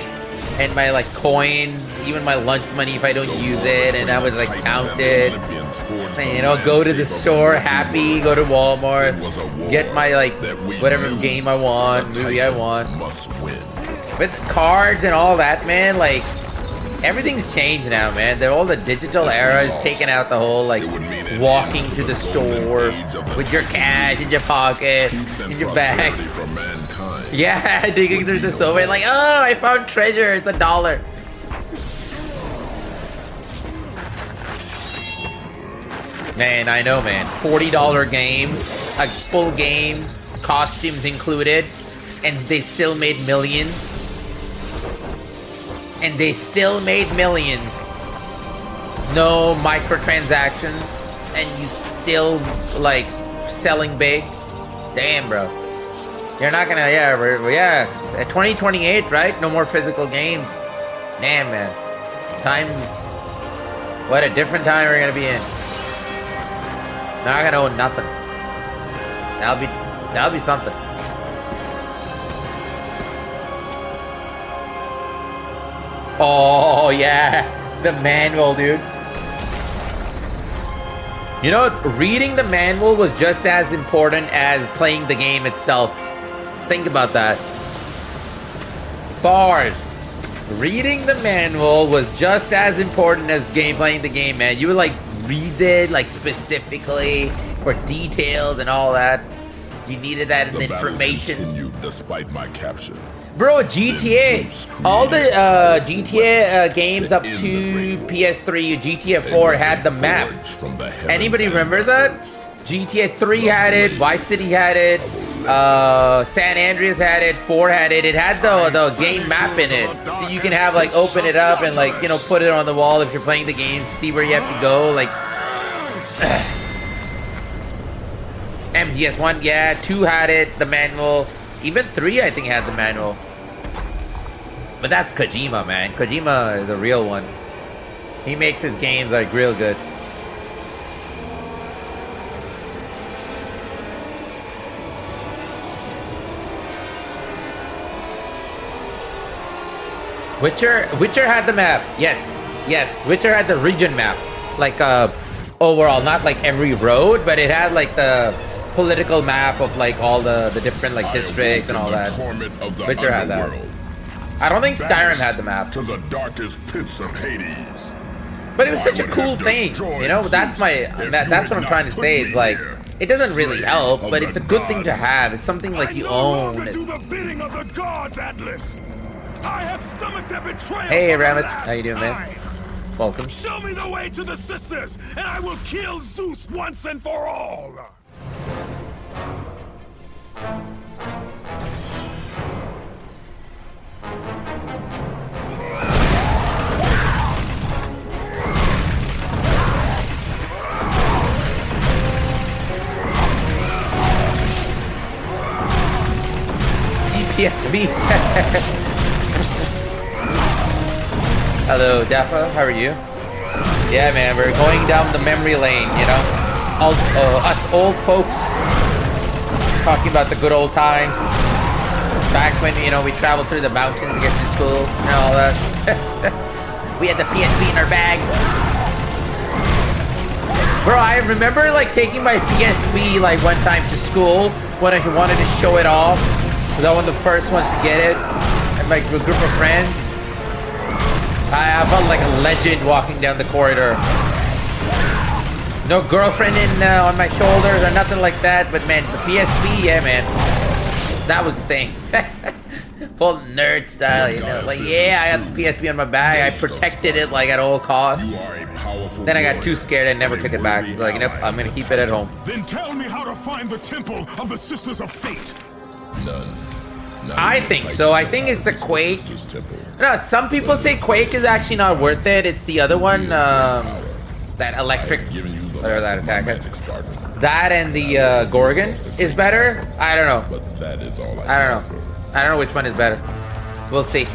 Speaker 1: and my like coins, even my lunch money if I don't use it, and I would like count it. And, you know, go to the store happy, go to Walmart, get my like whatever game I want, movie I want.
Speaker 5: Must win.
Speaker 1: With cards and all that, man, like everything's changed now, man. All the digital era is taking out the whole like walking to the store with your cash in your pocket, in your bag.
Speaker 5: For mankind.
Speaker 1: Yeah, digging through the sofa, like, oh, I found treasure. It's $1. Man, I know, man. $40 game, a full game, costumes included, and they still made millions. And they still made millions. No microtransactions, and you still, like, selling big. Damn, bro. You're not gonna, yeah, at 2028, right? No more physical games. Damn, man. Times, what a different time we're gonna be in. Not gonna own nothing. That'll be something. Oh, yeah. The manual, dude. You know, reading the manual was just as important as playing the game itself. Think about that. Bars. Reading the manual was just as important as playing the game, man. You would, like, read it, like, specifically for details and all that. You needed that information.
Speaker 5: Continued despite my capture.
Speaker 1: Bro, GTA, all the GTA games up to PS3, GTA 4 had the map. Anybody remember that? GTA 3 had it, Vice City had it, San Andreas had it, 4 had it. It had the game map in it. So you can have, like, open it up and, like, you know, put it on the wall if you're playing the game, see where you have to go, like... MGS1, yeah, 2 had it, the manual. Even 3, I think, had the manual. But that's Kojima, man. Kojima is a real one. He makes his games, like, real good. Witcher had the map. Yes. Witcher had the region map. Like, overall, not like every road, but it had, like, the political map of, like, all the different, like, districts and all that. Witcher had that. I don't think Skyrim had the map.
Speaker 5: To the darkest pits of Hades.
Speaker 1: But it was such a cool thing, you know. That's what I'm trying to say. Is like, it doesn't really help, but it's a good thing to have. It's something like you own.
Speaker 3: Do the bidding of the gods, Atlas. I have stomached their betrayal.
Speaker 1: Hey, Ramit, how you doing, man? Welcome.
Speaker 3: Show me the way to the sisters, and I will kill Zeus once and for all.
Speaker 1: PSV. Hello, Dafa. How are you? Yeah, man, we're going down the memory lane, you know? Us old folks talking about the good old times. Back when, you know, we traveled through the mountains to get to school and all that. We had the PSP in our bags. Bro, I remember, like, taking my PSP, like, one time to school when I wanted to show it off. I was one of the first ones to get it. And my group of friends. I felt like a legend walking down the corridor. No girlfriend on my shoulders or nothing like that. But, man, the PSP, yeah, man. That was the thing. Full nerd style, you know. Like, yeah, I had the PSP on my bag. I protected it, like, at all costs. Then I got too scared and never took it back. Like, nope, I'm gonna keep it at home.
Speaker 3: Then tell me how to find the temple of the Sisters of Fate.
Speaker 5: None.
Speaker 1: I think so. I think it's a Quake. No, some people say Quake is actually not worth it. It's the other one, that electric, whatever that attack is. That and the Gorgon is better. I don't know.
Speaker 5: But that is all
Speaker 1: I don't know. I don't know which one is better. We'll see.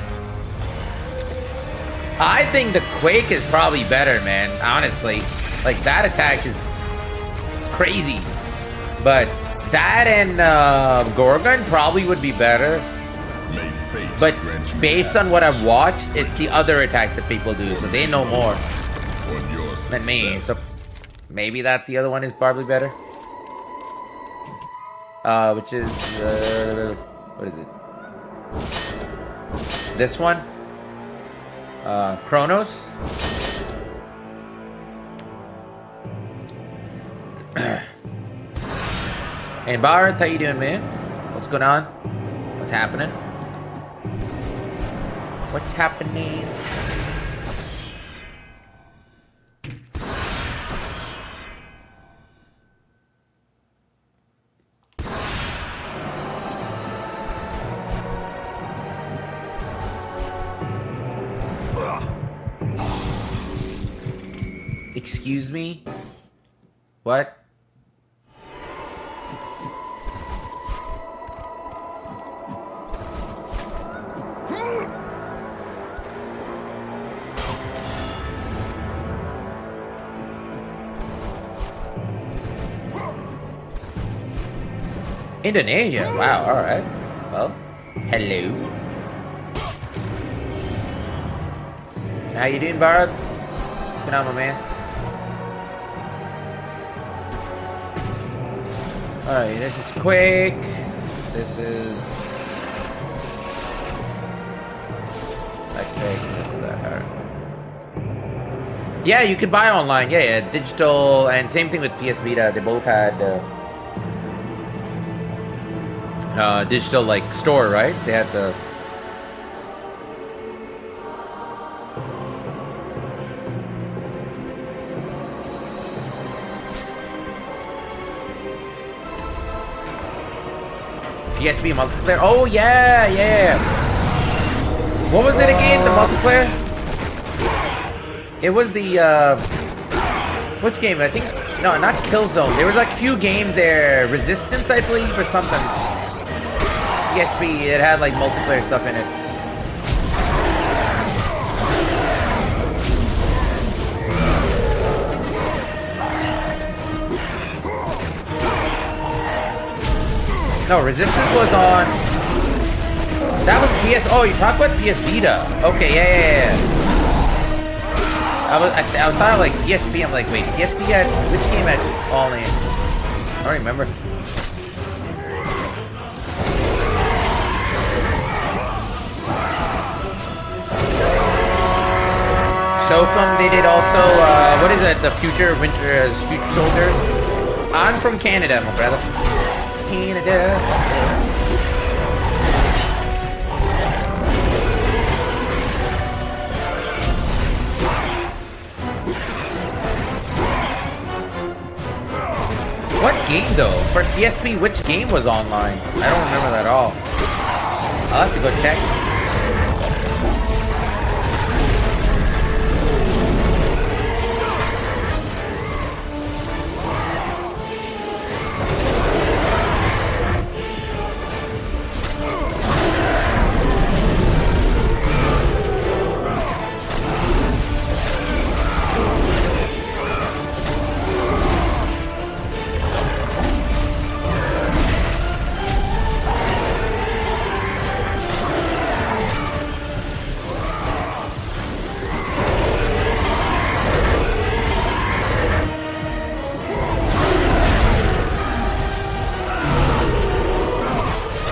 Speaker 1: I think the Quake is probably better, man. Honestly, like that attack is crazy, but that and Gorgon probably would be better. But based on what I've watched, it's the other attack that people do, so they know more than me. So maybe that's the other one is probably better. Which is what is it? This one? Chronos? Hey Bharat, how you doing, man? What's going on? What's happening? What's happening? Excuse me? What? Indonesia? Wow, alright. Well, hello. How you doing, Bharat? What's going on, my man? Alright, this is quick. This is... Okay, this is that. Alright. Yeah, you could buy online. Yeah, digital, and same thing with PS Vita. They both had digital, like, store, right? They had the... PSP multiplayer. Oh yeah, yeah. What was it again? The multiplayer? It was the which game? I think no, not Killzone. There was like a few games there. Resistance, I believe, or something. PSP. It had like multiplayer stuff in it. No, Resistance was on... That was PS... Oh, you talk about PS Vita. Okay, yeah. I thought like PSP. I'm like, wait, PSP had... Which game had all in? I don't remember. SOCOM, they did also... what is it? The Future Soldier? I'm from Canada, my brother. Canada. What game though? For PSP, which game was online? I don't remember that at all. I'll have to go check.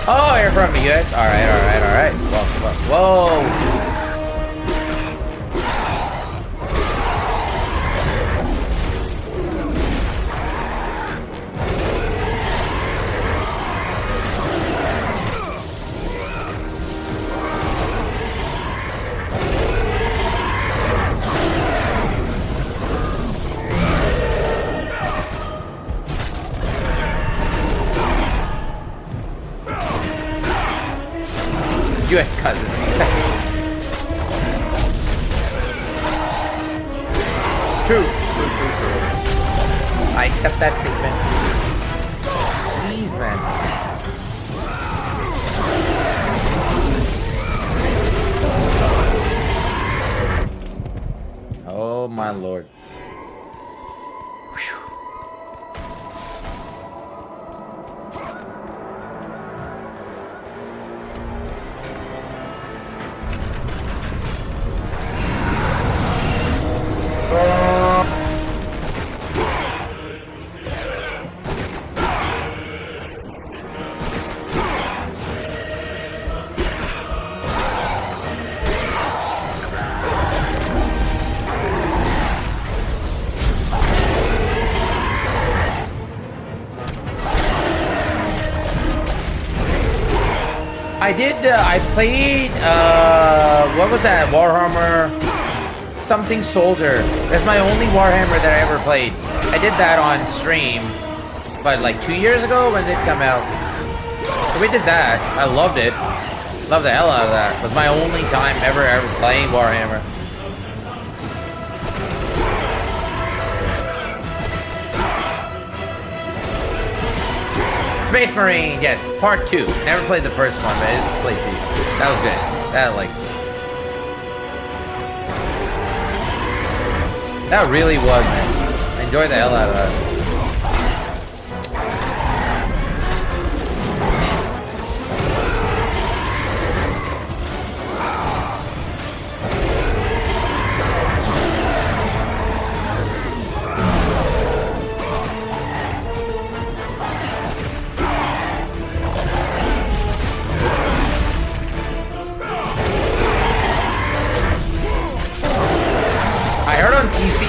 Speaker 1: Oh, you're from the US? Alright. Whoa. US cousins. True. I accept that statement. Jeez, man. Oh my lord. Whew. I played, what was that? Warhammer something Soldier. That's my only Warhammer that I ever played. I did that on stream, but like 2 years ago when it come out. We did that. I loved it. Loved the hell out of that. It was my only time ever playing Warhammer. Space Marine, yes, part 2. Never played the first one, but I played 2. That was good. That like. That really was, man. I enjoyed the hell out of that.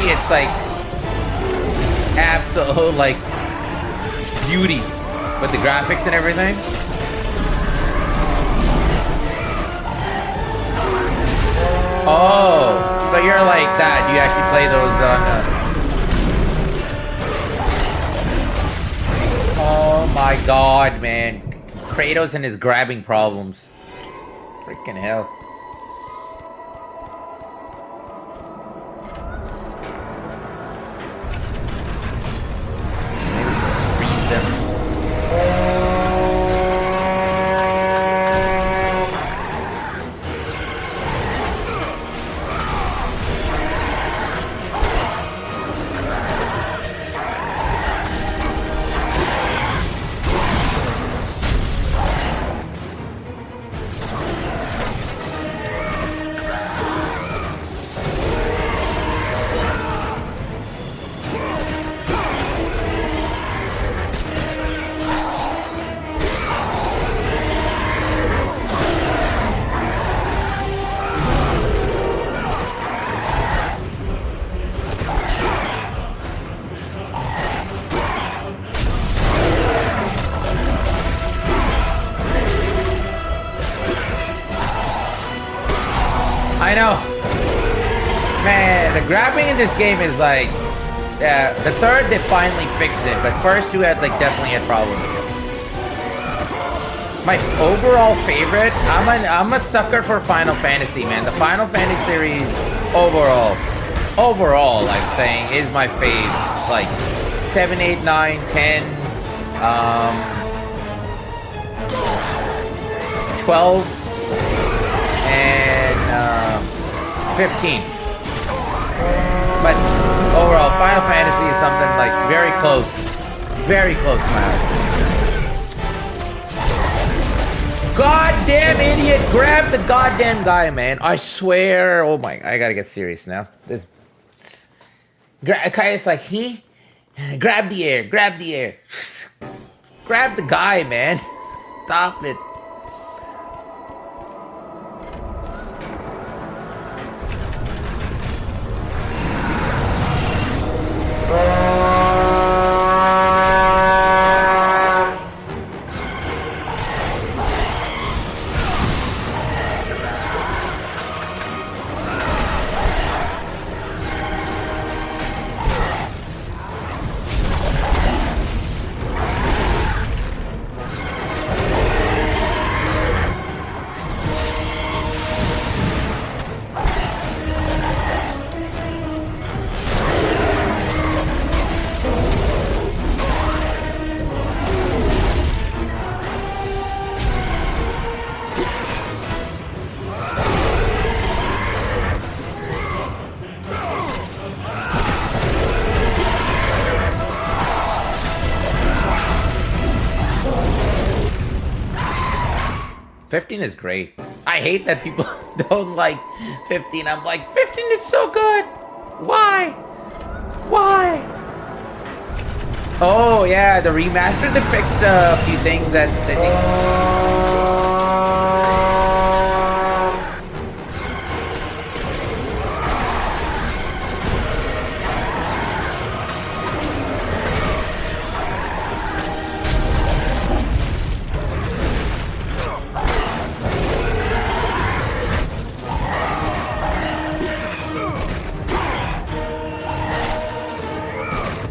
Speaker 1: It's like absolute like beauty with the graphics and everything. Oh, so you're like that? You actually play those on? Oh my God, man! Kratos and his grabbing problems. Freaking hell. I know. Man, the grabbing in this game is like, yeah, the third they finally fixed it, but first two had like definitely had problems. My overall favorite, I'm a sucker for Final Fantasy, man. The Final Fantasy series overall, like saying, is my fave. Like 7, 8, 9, 10, 12, and 15. But overall, Final Fantasy is something like very close to my heart. Goddamn idiot! Grab the goddamn guy, man! I swear! Oh my! I gotta get serious now. This Kai's like grab the air, grab the air, grab the guy, man! Stop it! Is great. I hate that people don't like 15. I'm like, 15 is so good. Why? Why? Oh yeah, the remaster, they fixed a few things that they think.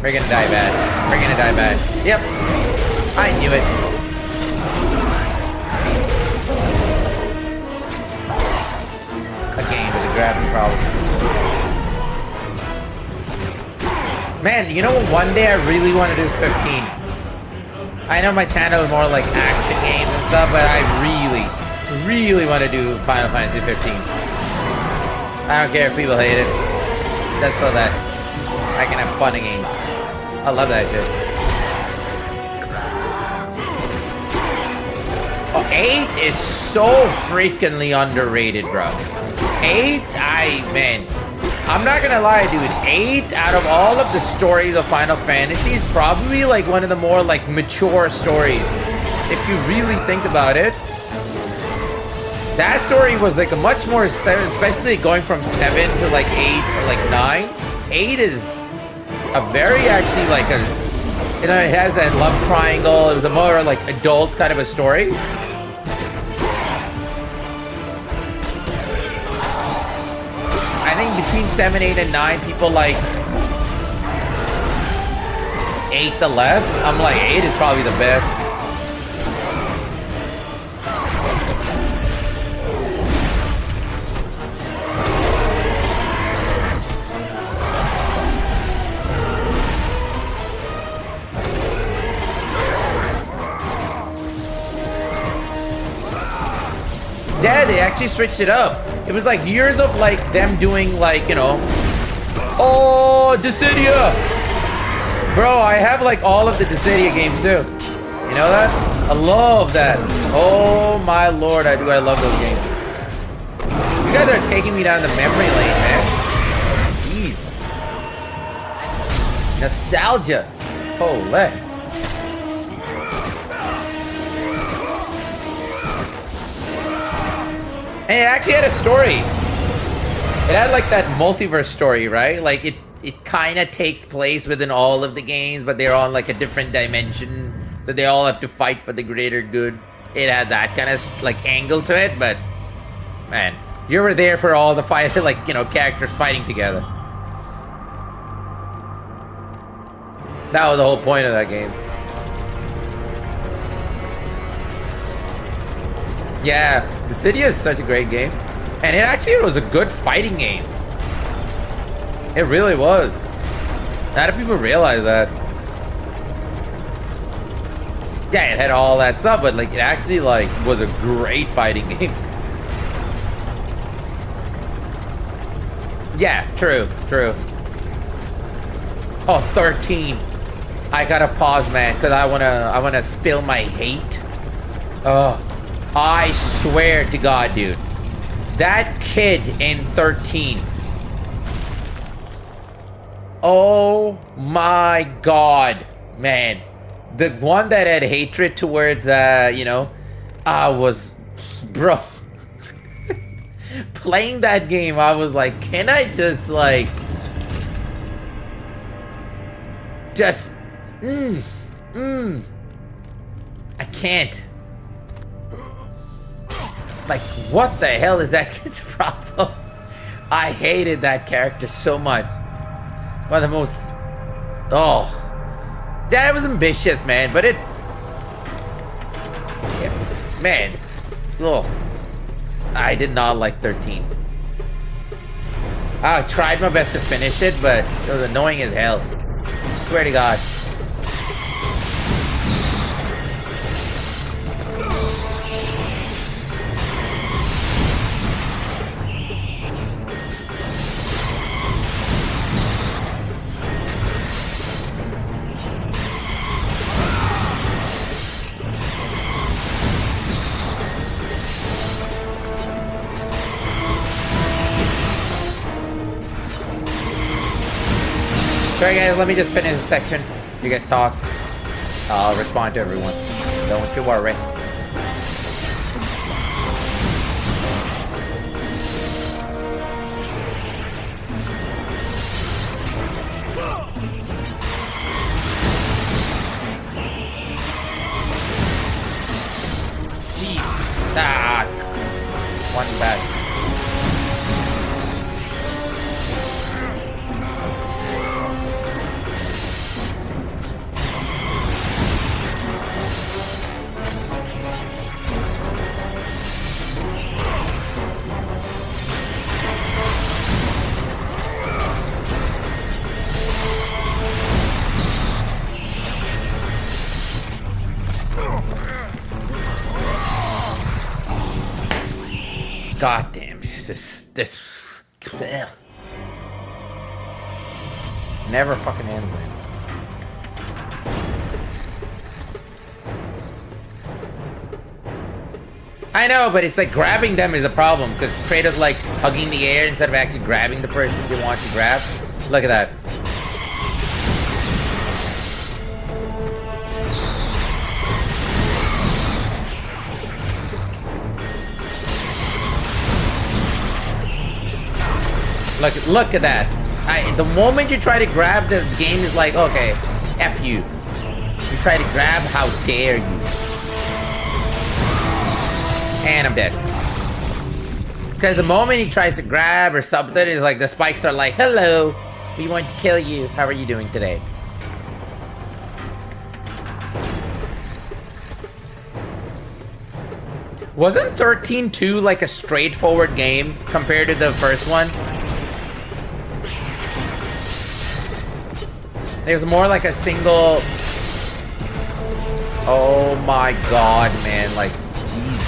Speaker 1: We're gonna die bad. We're gonna die bad. Yep. I knew it. Again with a grabbing problem. Man, you know what? One day I really want to do 15. I know my channel is more like action games and stuff, but I really want to do Final Fantasy 15. I don't care if people hate it. That's so that I can have fun again. I love that shit. Oh, 8 is so freakingly underrated, bro. 8, man. I'm not gonna lie, dude. 8, out of all of the stories of Final Fantasy, is probably like one of the more like mature stories. If you really think about it. That story was like a much more, especially going from 7 to like 8 or like 9. 8 is a very actually like a, you know, it has that love triangle. It was a more like adult kind of a story. I think between 7, 8, and 9, people like 8 the less. I'm like 8 is probably the best. Yeah, they actually switched it up. It was like years of like them doing like, you know, oh, Dissidia. Bro, I have like all of the Dissidia games too. You know that? I love that. Oh my lord, I love those games. You guys are taking me down the memory lane, man. Jeez. Nostalgia. Holy. And it actually had a story. It had like that multiverse story, right? Like it kind of takes place within all of the games, but they're on like a different dimension. So they all have to fight for the greater good. It had that kind of like angle to it, but man, you were there for all the fight, like, you know, characters fighting together. That was the whole point of that game. Yeah, Dissidia is such a great game. And it was a good fighting game. It really was. Not if people realize that. Yeah, it had all that stuff, but like it actually like was a great fighting game. Yeah, true. Oh, 13. I gotta pause, man, because I wanna spill my hate. Oh. I swear to God, dude. That kid in 13. Oh my God, man. The one that had hatred towards, you know, bro. Playing that game, I was like, can I just, like, I can't. Like, what the hell is that kid's problem? I hated that character so much. One of the most... Oh. Yeah, it was ambitious, man, but it... Yeah, man. Oh. I did not like 13. I tried my best to finish it, but it was annoying as hell. Swear to God. Sorry guys, let me just finish this section. You guys talk. I'll respond to everyone. Don't you worry. Jeez. Ah. One bad. God damn, this ugh. Never fucking ends, man. I know, but it's like grabbing them is a problem because Kratos likes hugging the air instead of actually grabbing the person they want to grab. Look at that. Look at that. The moment you try to grab, the game is like, okay, F you. You try to grab, how dare you. And I'm dead. Because the moment he tries to grab or something, it's like the spikes are like, hello, we want to kill you. How are you doing today? Wasn't 13-2 like a straightforward game compared to the first one? It was more like a single... Oh my god, man, like, geez.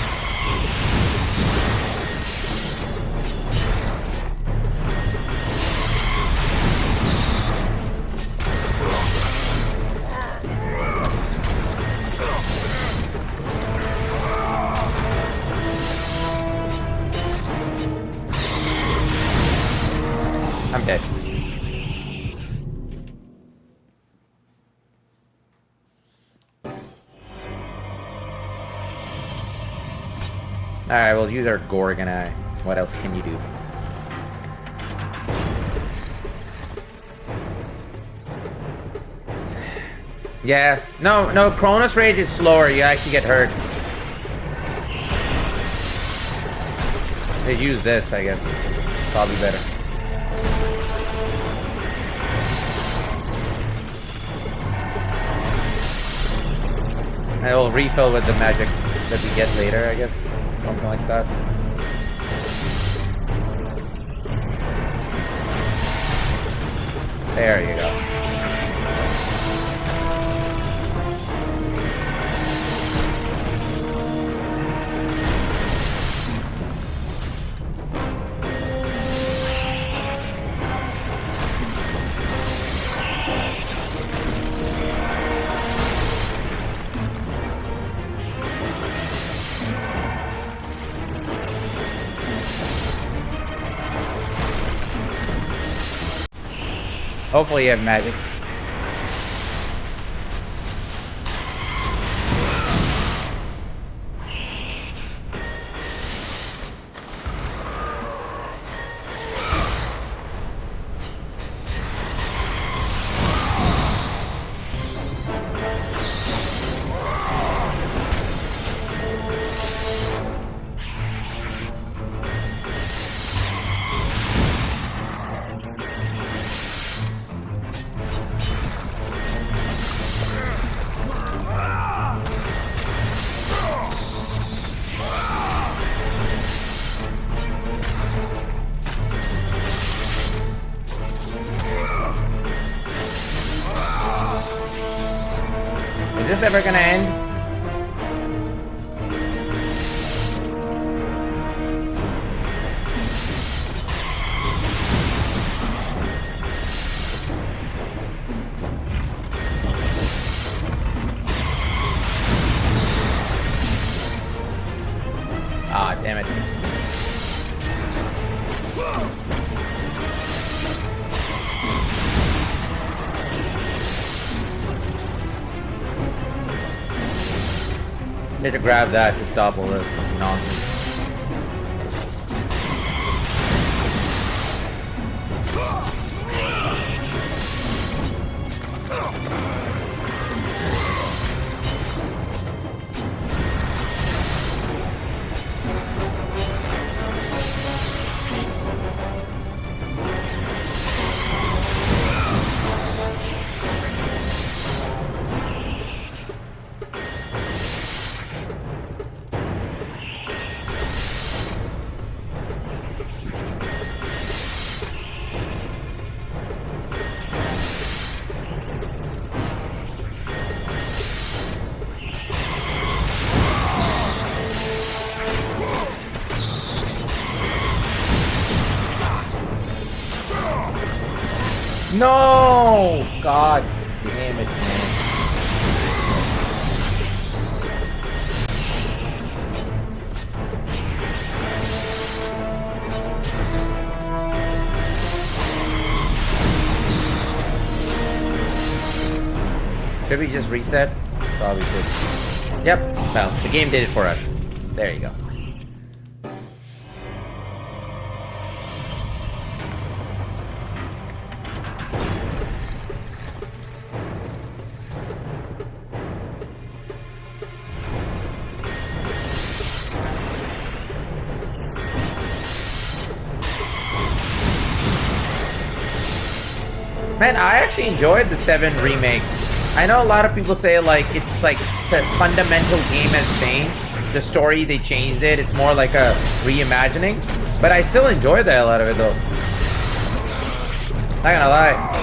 Speaker 1: I'm dead. Alright, we'll use our Gorgon Eye. What else can you do? Yeah, no, Cronus Rage is slower. You actually get hurt. They use this, I guess. Probably better. I will refill with the magic that we get later, I guess. Something like that. There you go. Hopefully you have magic. Is this ever gonna end? Ah, damn it. Need to grab that to stop all this nonsense. No! God damn it, man. Should we just reset? Probably should. Yep. Well, the game did it for us. There you go. Man, I actually enjoyed the 7 remake. I know a lot of people say like it's like the fundamental game has changed. The story, they changed it. It's more like a reimagining. But I still enjoy the hell out of it though. Not gonna lie.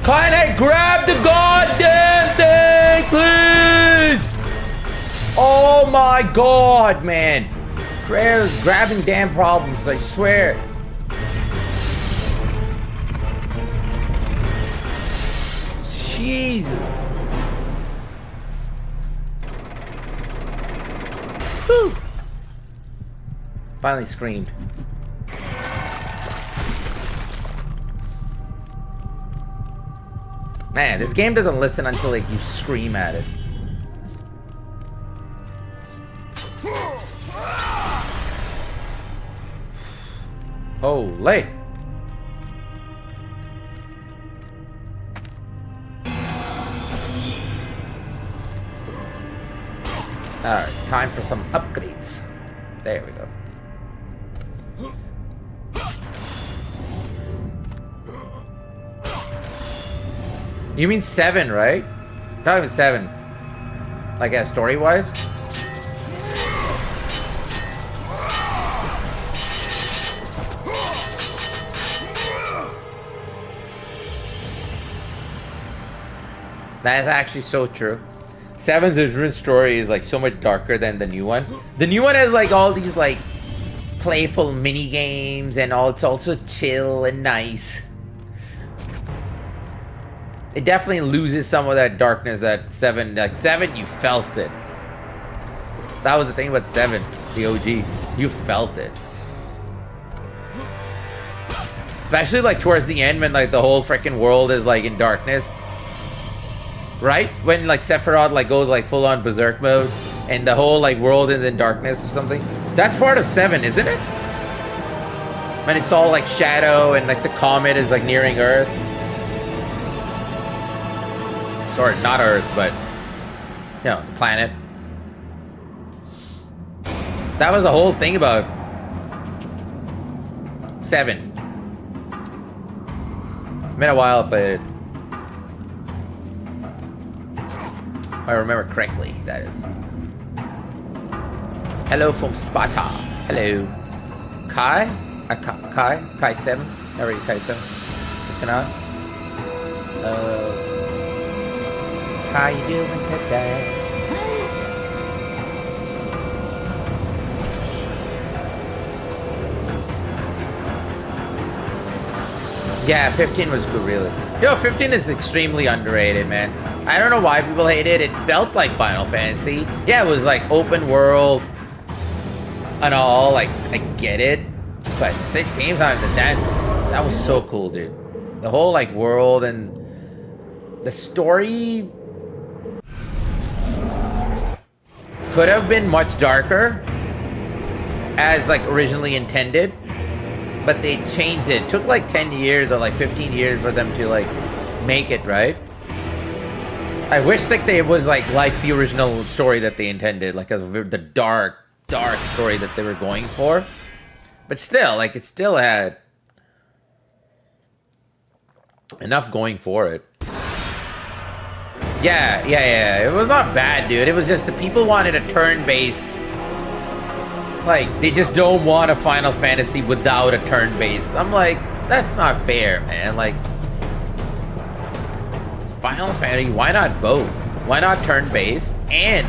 Speaker 1: Can I grab the goddamn thing, please? Oh my god, man. Kratos grabbing damn problems, I swear. Jesus. Whew. Finally screamed. Man, this game doesn't listen until like you scream at it. Holy. Alright, time for some upgrades. There we go. You mean 7, right? Not even 7. Like, story-wise? That's actually so true. 7's original story is like so much darker than the new one. The new one has like all these like playful mini games and all. It's also chill and nice. It definitely loses some of that darkness that 7, like 7, you felt it. That was the thing about 7, the OG. You felt it. Especially like towards the end when like the whole freaking world is like in darkness. Right? When like Sephiroth like goes like full on berserk mode and the whole like world is in darkness or something. That's part of 7, isn't it? When it's all like shadow and like the comet is like nearing Earth. Sorry, not Earth, but you know, the planet. That was the whole thing about 7. Been a while I played it. If I remember correctly, that is. Hello from Sparta. Hello. Kai? Kai 7? Already Kai 7. What's going on? How you doing today? Yeah, 15 was good, really. Yo, 15 is extremely underrated, man. I don't know why people hate it. It felt like Final Fantasy. Yeah, it was like open world and all. Like, I get it. But at the same time, That was so cool, dude. The whole like world and the story could have been much darker as like originally intended, but they changed it. It took like 10 years or like 15 years for them to like make it, right? I wish like it was like the original story that they intended, like the dark story that they were going for. But still, like it still had enough going for it. Yeah. It was not bad, dude. It was just the people wanted a turn-based. Like, they just don't want a Final Fantasy without a turn-based. I'm like, that's not fair, man. Like, Final Fantasy, why not both? Why not turn-based and...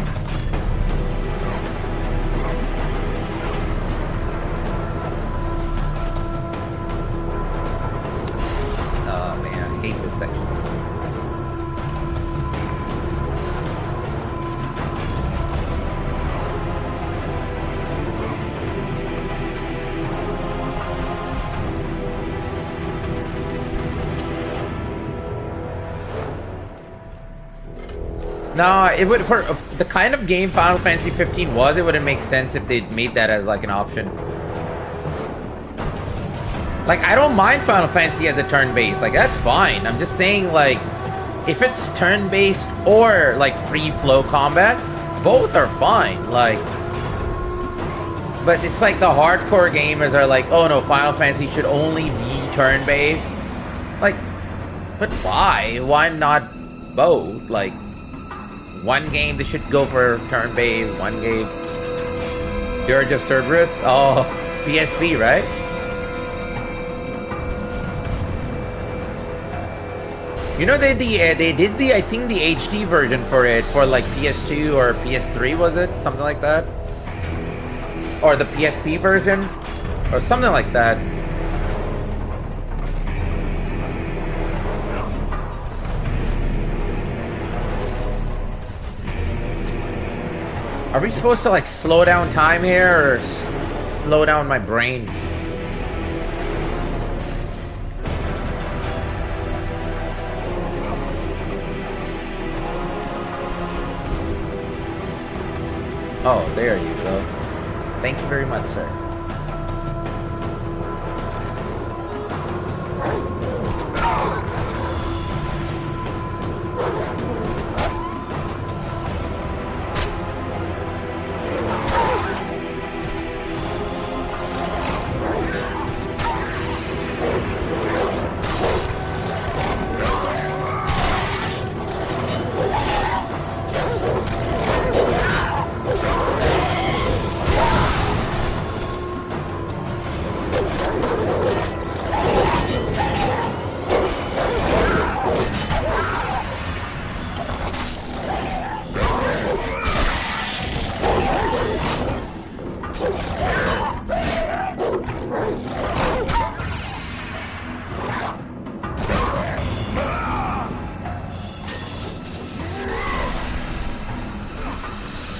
Speaker 1: Oh, man, I hate this section. No, it would, for the kind of game Final Fantasy 15 was, it wouldn't make sense if they'd made that as like an option. Like, I don't mind Final Fantasy as a turn-based, like that's fine. I'm just saying, like, if it's turn-based or like free flow combat, both are fine. Like, but it's like the hardcore gamers are like, oh no, Final Fantasy should only be turn-based. Like, but why? Why not both? Like, one game they should go for turn-based, one game Dirge of Cerberus. Oh, PSP, right? You know they did the I think the HD version for it for like PS2 or PS3, was it? Something like that. Or the PSP version or something like that. Are we supposed to like slow down time here or slow down my brain? Oh, there you go. Thank you very much, sir.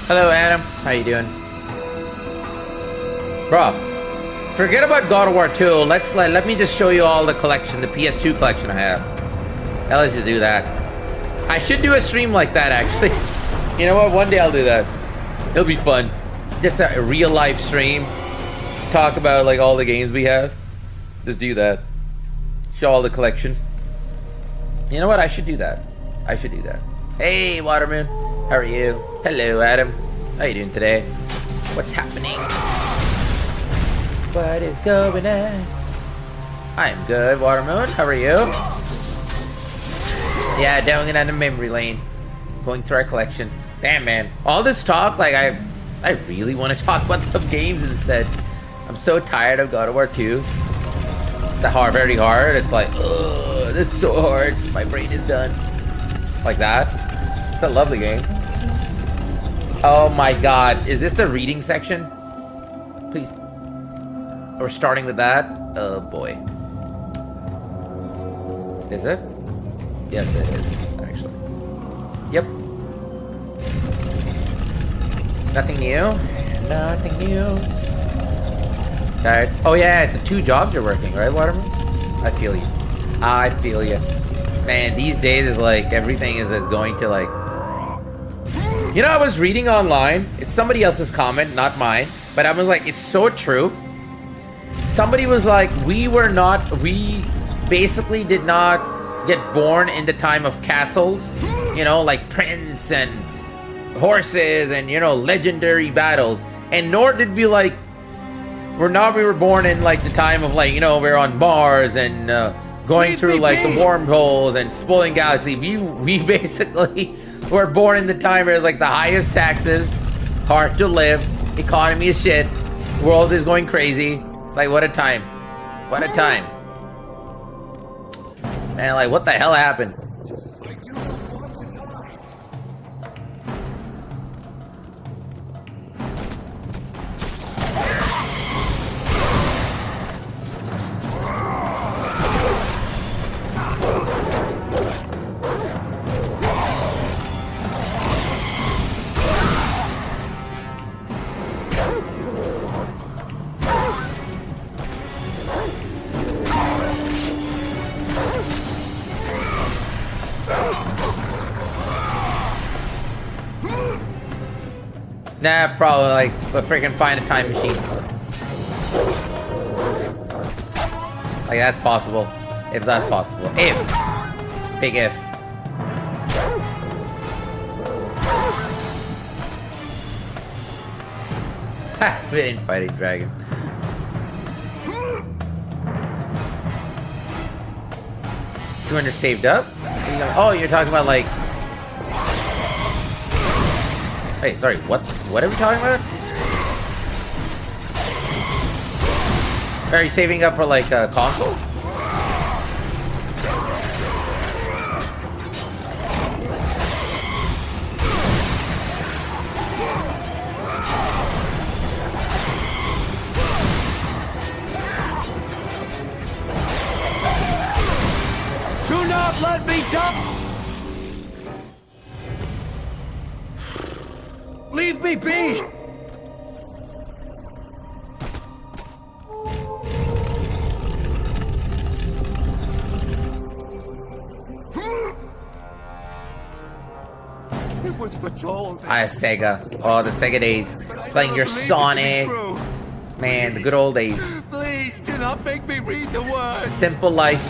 Speaker 1: Hello, Adam. How you doing? Bro, forget about God of War 2. Let me just show you all the collection, the PS2 collection I have. I'll let you do that. I should do a stream like that, actually. You know what? One day I'll do that. It'll be fun. Just a real life stream. Talk about like all the games we have. Just do that. Show all the collection. You know what? I should do that. I should do that. Hey, Watermoon. How are you? Hello, Adam. How you doing today? What's happening? What is going on? I'm good, Watermoon. How are you? Yeah, down in the memory lane. Going through our collection. Damn, man. All this talk, like, I really want to talk about the games instead. I'm so tired of God of War 2. The very hard. It's like, ugh, this is so hard. My brain is done. Like that. It's a lovely game. Oh my god. Is this the reading section? Please. We're starting with that? Oh boy. Is it? Yes, it is, actually. Yep. Nothing new? Nothing new. Alright. Oh yeah, the 2 jobs you're working, right, Waterman? I feel you. I feel you. Man, these days is like everything is going to like. You know, I was reading online. It's somebody else's comment, not mine. But I was like, it's so true. Somebody was like, we basically did not get born in the time of castles. You know, like prince and horses and, you know, legendary battles. And nor did we like, we were born in like the time of like, you know, we're on Mars and going through like the wormholes and spoiling galaxy. We basically were born in the time where it's like the highest taxes, hard to live, economy is shit, world is going crazy. Like, what a time. What a time. Man, like, what the hell happened?
Speaker 3: I do not want to die.
Speaker 1: Nah, probably like freaking find a time machine. Like that's possible. If that's possible. If. Big if. Ha! We didn't fight a dragon. $200 saved up? Oh, you're talking about like. Hey, sorry, what are we talking about? Are you saving up for like a console?
Speaker 2: Do not let me die! Leave me be! It was patrolled.
Speaker 1: Hi, Sega. Oh, the Sega days. Playing your Sonic. Man, the good old days.
Speaker 2: Please do not make me read the words.
Speaker 1: Simple life.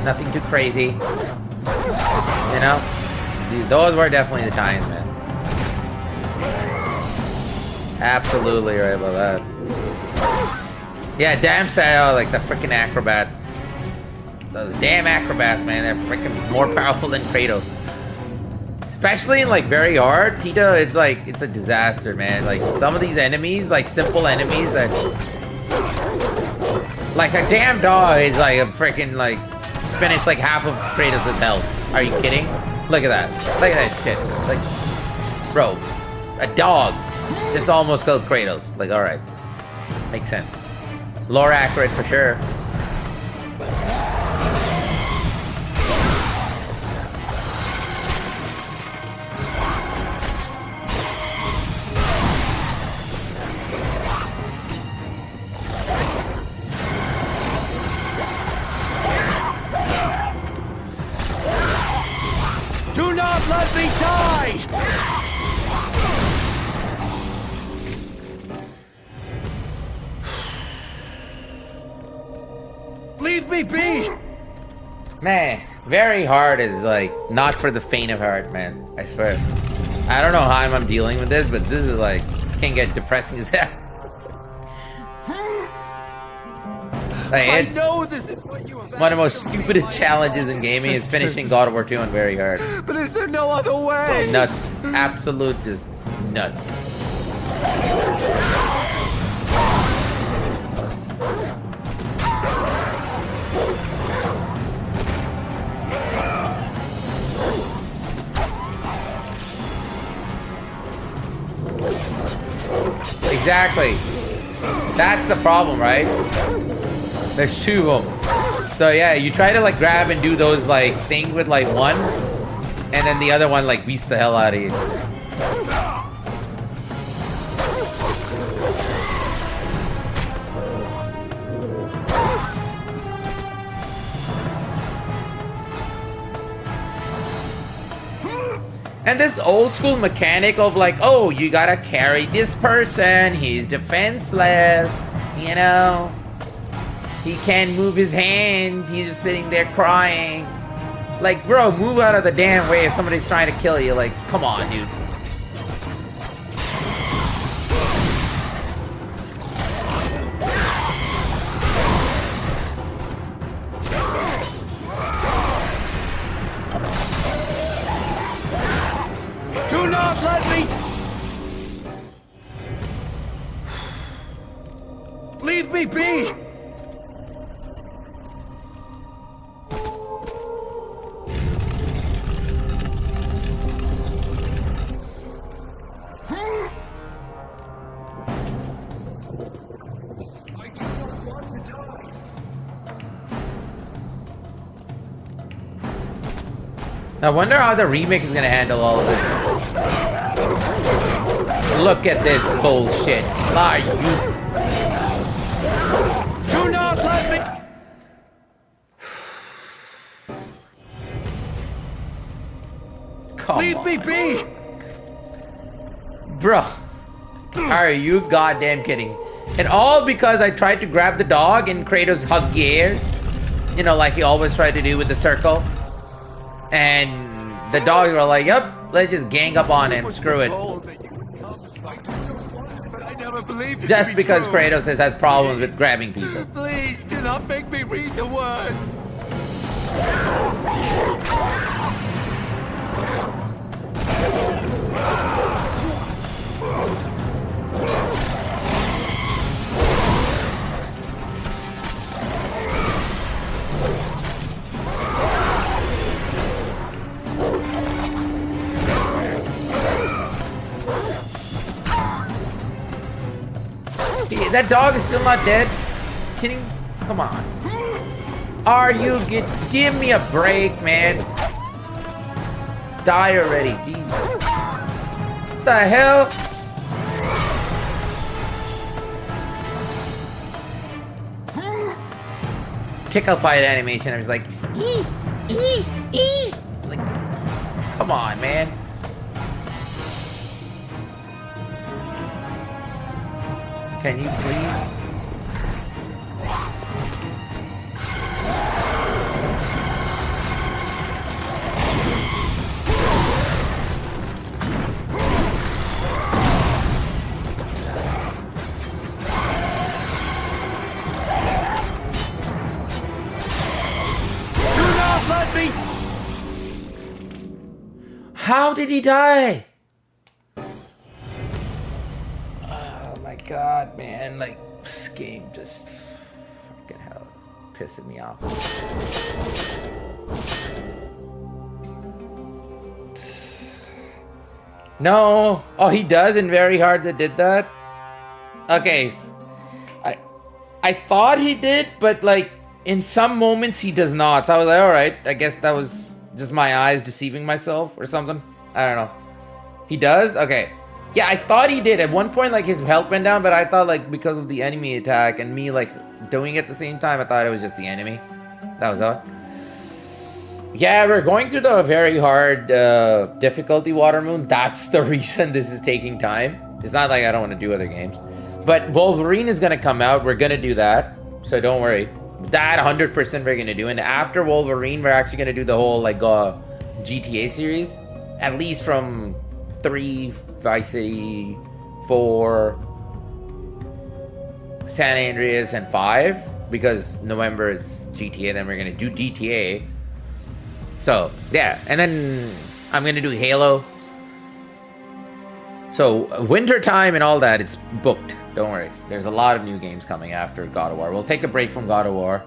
Speaker 1: Nothing too crazy. You know? Dude, those were definitely the times, man. Absolutely right about that. Yeah, damn sad, like the freaking acrobats. Those damn acrobats, man, they're freaking more powerful than Kratos. Especially in like very hard, Tita, it's like, it's a disaster, man. Like some of these enemies, like simple enemies that... Like a damn dog is like a freaking like, finished like half of Kratos' health. Are you kidding? Look at that. Look at that shit. Like, bro, a dog just almost killed Kratos. Like, alright. Makes sense. Lore accurate for sure.
Speaker 2: Do not let me die! Leave me be!
Speaker 1: Man, very hard is like not for the faint of heart, man. I swear. I don't know how I'm dealing with this, but this is like can get depressing as hell. Like,
Speaker 2: I
Speaker 1: it's
Speaker 2: know this is what you
Speaker 1: one of the most stupidest challenges in gaming is finishing God of War 2 on very hard.
Speaker 2: But is there no other way?
Speaker 1: Nuts. Absolute just nuts. Exactly. That's the problem, right? There's two of them. So yeah, you try to like grab and do those like things with like one, and then the other one like beats the hell out of you. And this old school mechanic of like, oh, you gotta carry this person, he's defenseless, you know? He can't move his hand, he's just sitting there crying. Like, bro, move out of the damn way if somebody's trying to kill you. Like, come on, dude.
Speaker 2: Do not let me... Leave me be!
Speaker 1: I wonder how the remake is gonna handle all of this. Look at this bullshit. Are you?
Speaker 2: Do not let me...
Speaker 1: Come
Speaker 2: Leave
Speaker 1: on.
Speaker 2: me be!
Speaker 1: Bro. Are you goddamn kidding? And all because I tried to grab the dog and Kratos hugged the air. You know, like he always tried to do with the circle. And the dogs were like, yep, let's just gang up on him. Screw it.
Speaker 2: I never believed it
Speaker 1: Just
Speaker 2: to be
Speaker 1: because
Speaker 2: true.
Speaker 1: Kratos has had problems with grabbing people.
Speaker 2: Please do not make me read the words.
Speaker 1: That dog is still not dead? Kidding? Come on. Are you give me a break, man. Die already. Jeez. What the hell? Tickle fight animation. I was like, like, come on, man. Can you please?
Speaker 2: Do not let me...
Speaker 1: How did he die? God, man, like, this game just fucking hell pissing me off. No. Oh, he does, and very hard that did that. Okay, I thought he did, but like in some moments he does not. So I was like, all right, I guess that was just my eyes deceiving myself or something. I don't know. He does? Okay. Yeah, I thought he did. At one point, like, his health went down, but I thought, like, because of the enemy attack and me, like, doing it at the same time, I thought it was just the enemy. That was all. Yeah, we're going through the very hard difficulty Water Moon. That's the reason this is taking time. It's not like I don't want to do other games. But Wolverine is going to come out. We're going to do that. So don't worry. That 100% we're going to do. And after Wolverine, we're actually going to do the whole, like, GTA series. At least from 3... Vice City, 4, San Andreas, and 5, because November is GTA, then we're gonna do GTA. So, yeah, and then I'm gonna do Halo. So, winter time and all that, it's booked. Don't worry. There's a lot of new games coming after God of War. We'll take a break from God of War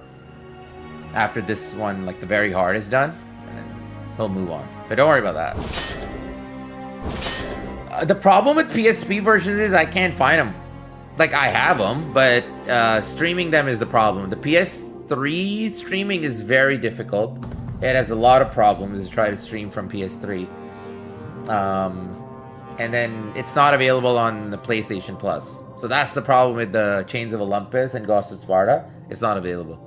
Speaker 1: after this one, like, the very hard is done, and then we'll move on. But don't worry about that. The problem with PSP versions is I can't find them. Like, I have them, but streaming them is the problem. The PS3 streaming is very difficult. It has a lot of problems to try to stream from PS3. And then it's not available on the PlayStation Plus. So that's the problem with the Chains of Olympus and Ghost of Sparta. It's not available.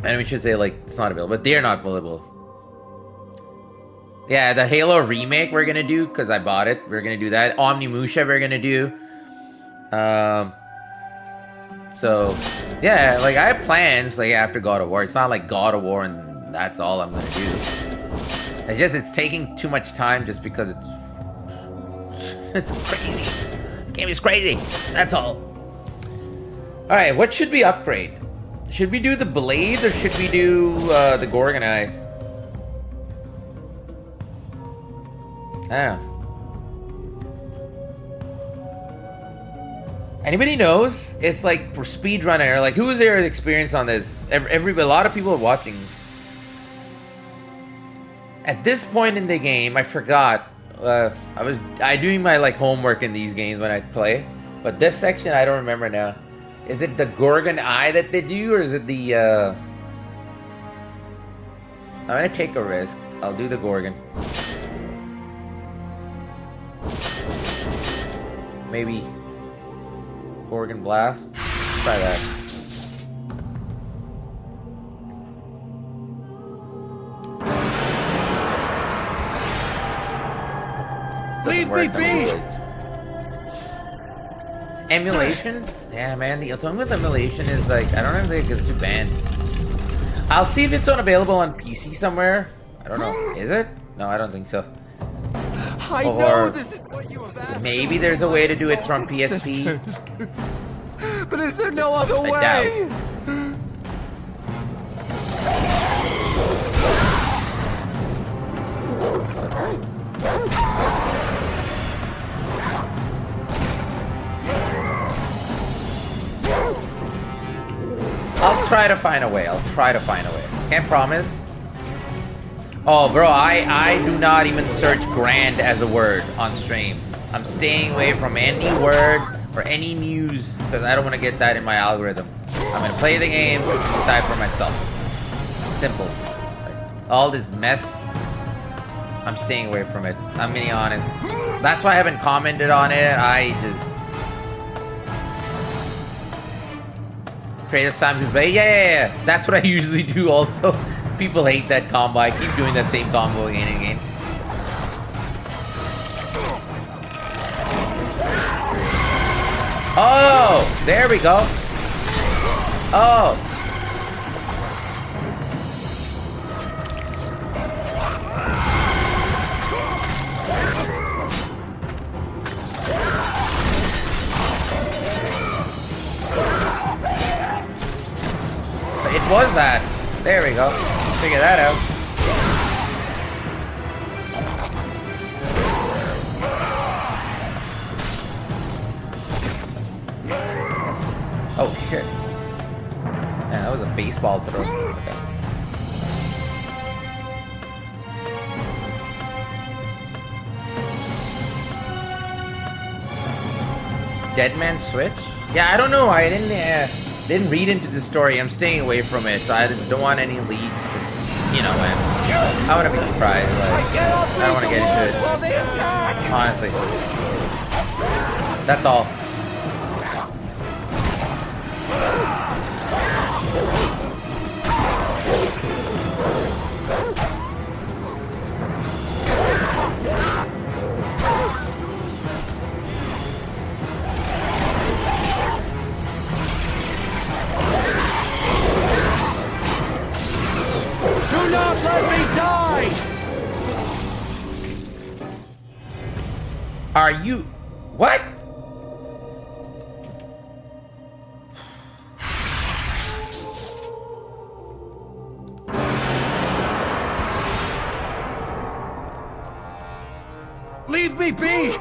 Speaker 1: And we should say, like, it's not available, but they're not available. Yeah, the Halo remake we're gonna do, because I bought it. We're gonna do that. Omnimusha we're gonna do. So, yeah, like, I have plans, like, after God of War. It's not like God of War and that's all I'm gonna do. It's just, it's taking too much time just because it's crazy. This game is crazy. That's all. Alright, what should we upgrade? Should we do the blade or should we do the Gorgon Eye? I don't know. Anybody knows? It's like for speedrunner. Like, who is there experience on this? A lot of people are watching. At this point in the game, I forgot. I doing my like homework in these games when I play, but this section I don't remember now. Is it the Gorgon Eye that they do, or is it the? I'm gonna take a risk. I'll do the Gorgon. Maybe Gorgon Blast. Try that.
Speaker 2: Leave me be!
Speaker 1: Emulation? Yeah, man. The thing with emulation is like I don't think it's too banned. I'll see if it's available on PC somewhere. I don't know. Is it? No, I don't think so.
Speaker 2: I know this is what you have asked.
Speaker 1: Maybe there's a way to do it from PSP.
Speaker 2: But is there no other way?
Speaker 1: I doubt. I'll try to find a way. Can't promise. Oh, bro, I do not even search grand as a word on stream. I'm staying away from any word or any news because I don't want to get that in my algorithm. I'm going to play the game and decide for myself. Simple. Like, all this mess, I'm staying away from it. I'm being honest. That's why I haven't commented on it. I just... Kratos times his way. Yeah. That's what I usually do also. People hate that combo. I keep doing that same combo again and again. Oh, there we go. Oh. It was that. There we go. Figure that out. Oh shit. Man, that was a baseball throw. Okay. Dead Man Switch? Yeah, I don't know. I didn't read into the story. I'm staying away from it. So I don't want any leads. You know, man. I want to be surprised. Like, I don't want to get into it. Honestly. That's all.
Speaker 2: Do not let me die!
Speaker 1: Are you... What?
Speaker 2: Leave me be!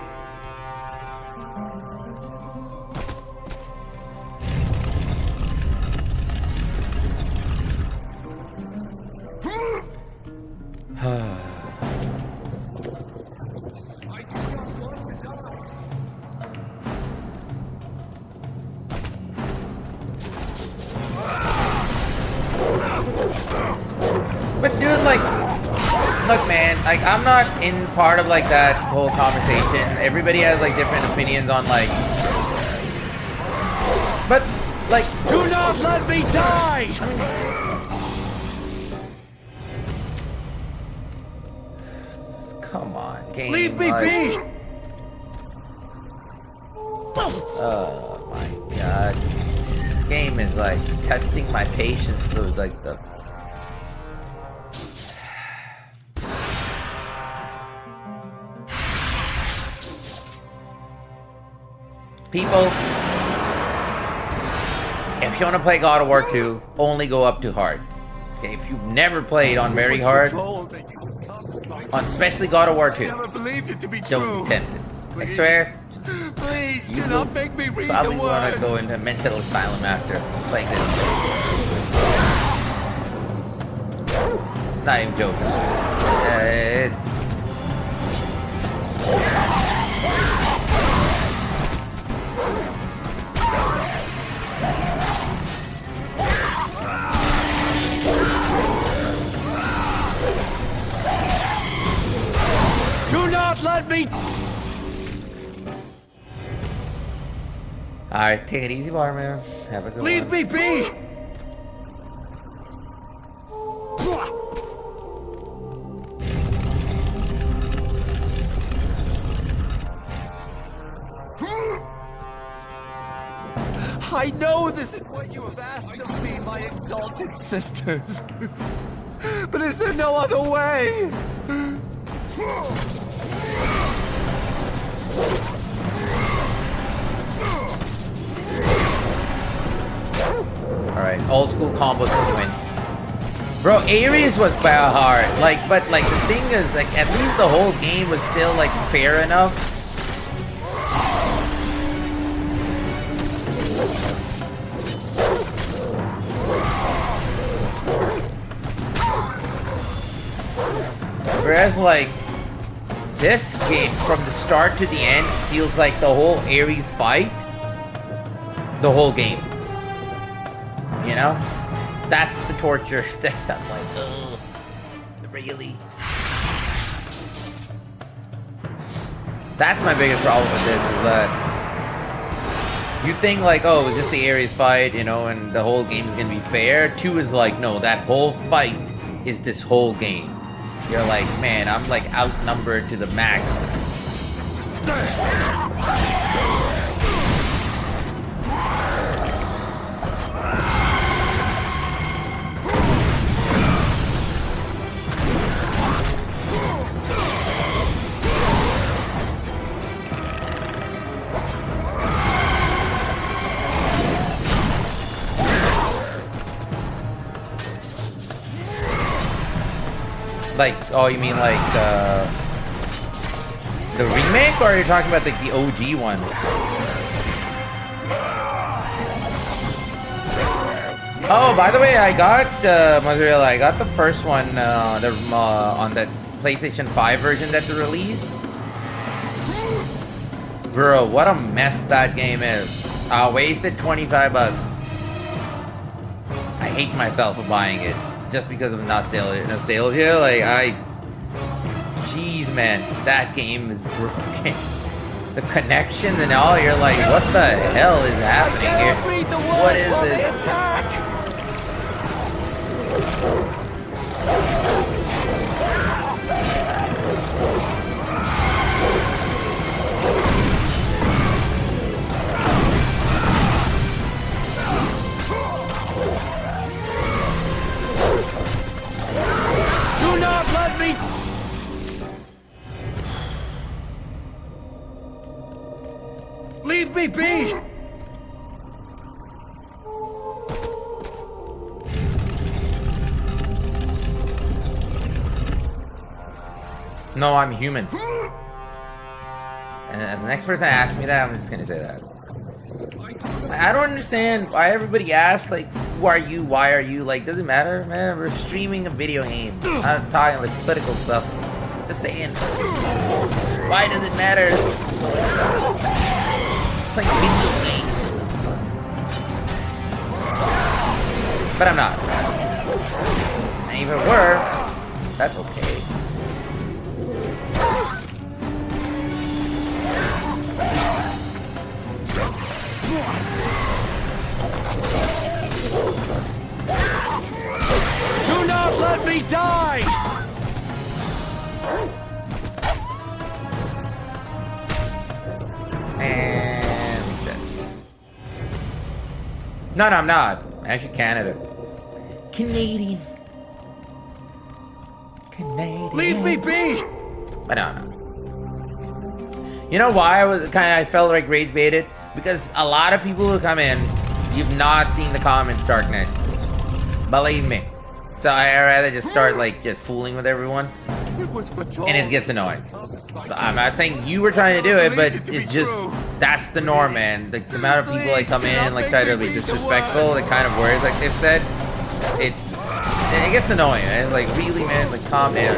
Speaker 1: But dude, like, look, man, like, I'm not in part of, like, that whole conversation. Everybody has, like, different opinions on, like... But, like...
Speaker 2: Do not let me die!
Speaker 1: I mean, Come on, game.
Speaker 2: Leave me be!
Speaker 1: Oh my god. This game is like testing my patience through like the... People, if you want to play God of War 2, only go up to hard. Okay, if you've never played on very hard, on especially God of War 2, don't be tempted. I swear,
Speaker 2: Please
Speaker 1: you
Speaker 2: do
Speaker 1: will
Speaker 2: not make me read the
Speaker 1: probably want
Speaker 2: words.
Speaker 1: to go into a mental asylum after playing this. Not even joking. It's...
Speaker 2: Do not let me.
Speaker 1: Alright, take it easy, Barman. Have a good
Speaker 2: Leave
Speaker 1: one.
Speaker 2: me be. I know this is what you have asked of me, my exalted sisters. But is there no other way?
Speaker 1: Alright, old school combos for the win. Bro, Ares was bad hard. Like, but like the thing is, like, at least the whole game was still like fair enough. Whereas like this game from the start to the end feels like the whole Ares fight, the whole game. You know? That's the torture. That's I'm like, ugh, really? That's my biggest problem with this is that you think like, oh, it was just the Ares fight, you know, and the whole game is gonna be fair. 2 is like, no, that whole fight is this whole game. You're like, man, I'm like outnumbered to the max. Like, oh, you mean like the remake, or are you talking about like the OG one? Oh, by the way, I got Mozzarella. I got the first one, on that PlayStation 5 version that they released. Bro, what a mess that game is. I wasted 25 bucks. I hate myself for buying it. Just because of nostalgia, like jeez, man, that game is broken. The connections and all, you're like, what the hell is happening here? What is this?
Speaker 2: Do not let me. Leave me be.
Speaker 1: No, I'm human. And as the next person asks me that, I'm just gonna say that. I don't understand why everybody asks, like, who are you, why are you, like, doesn't matter, man, we're streaming a video game. I'm not talking, like, political stuff. Just saying. Why does it matter? Playing video games. But I'm not. And even if it were, that's okay.
Speaker 2: Do not let me die!
Speaker 1: No, I'm not. Actually, Canada. Canadian.
Speaker 2: Leave me be!
Speaker 1: But no. You know why I felt like rage baited? Because a lot of people who come in, you've not seen the comments, Darknet. Believe me. So I rather just start like just fooling with everyone, and it gets annoying. So I'm not saying you were trying to do it, but it's just that's the norm, man. The amount of people that come in and like try to be disrespectful, the kind of words like they've said, it gets annoying. Man. Like really, man, like calm down.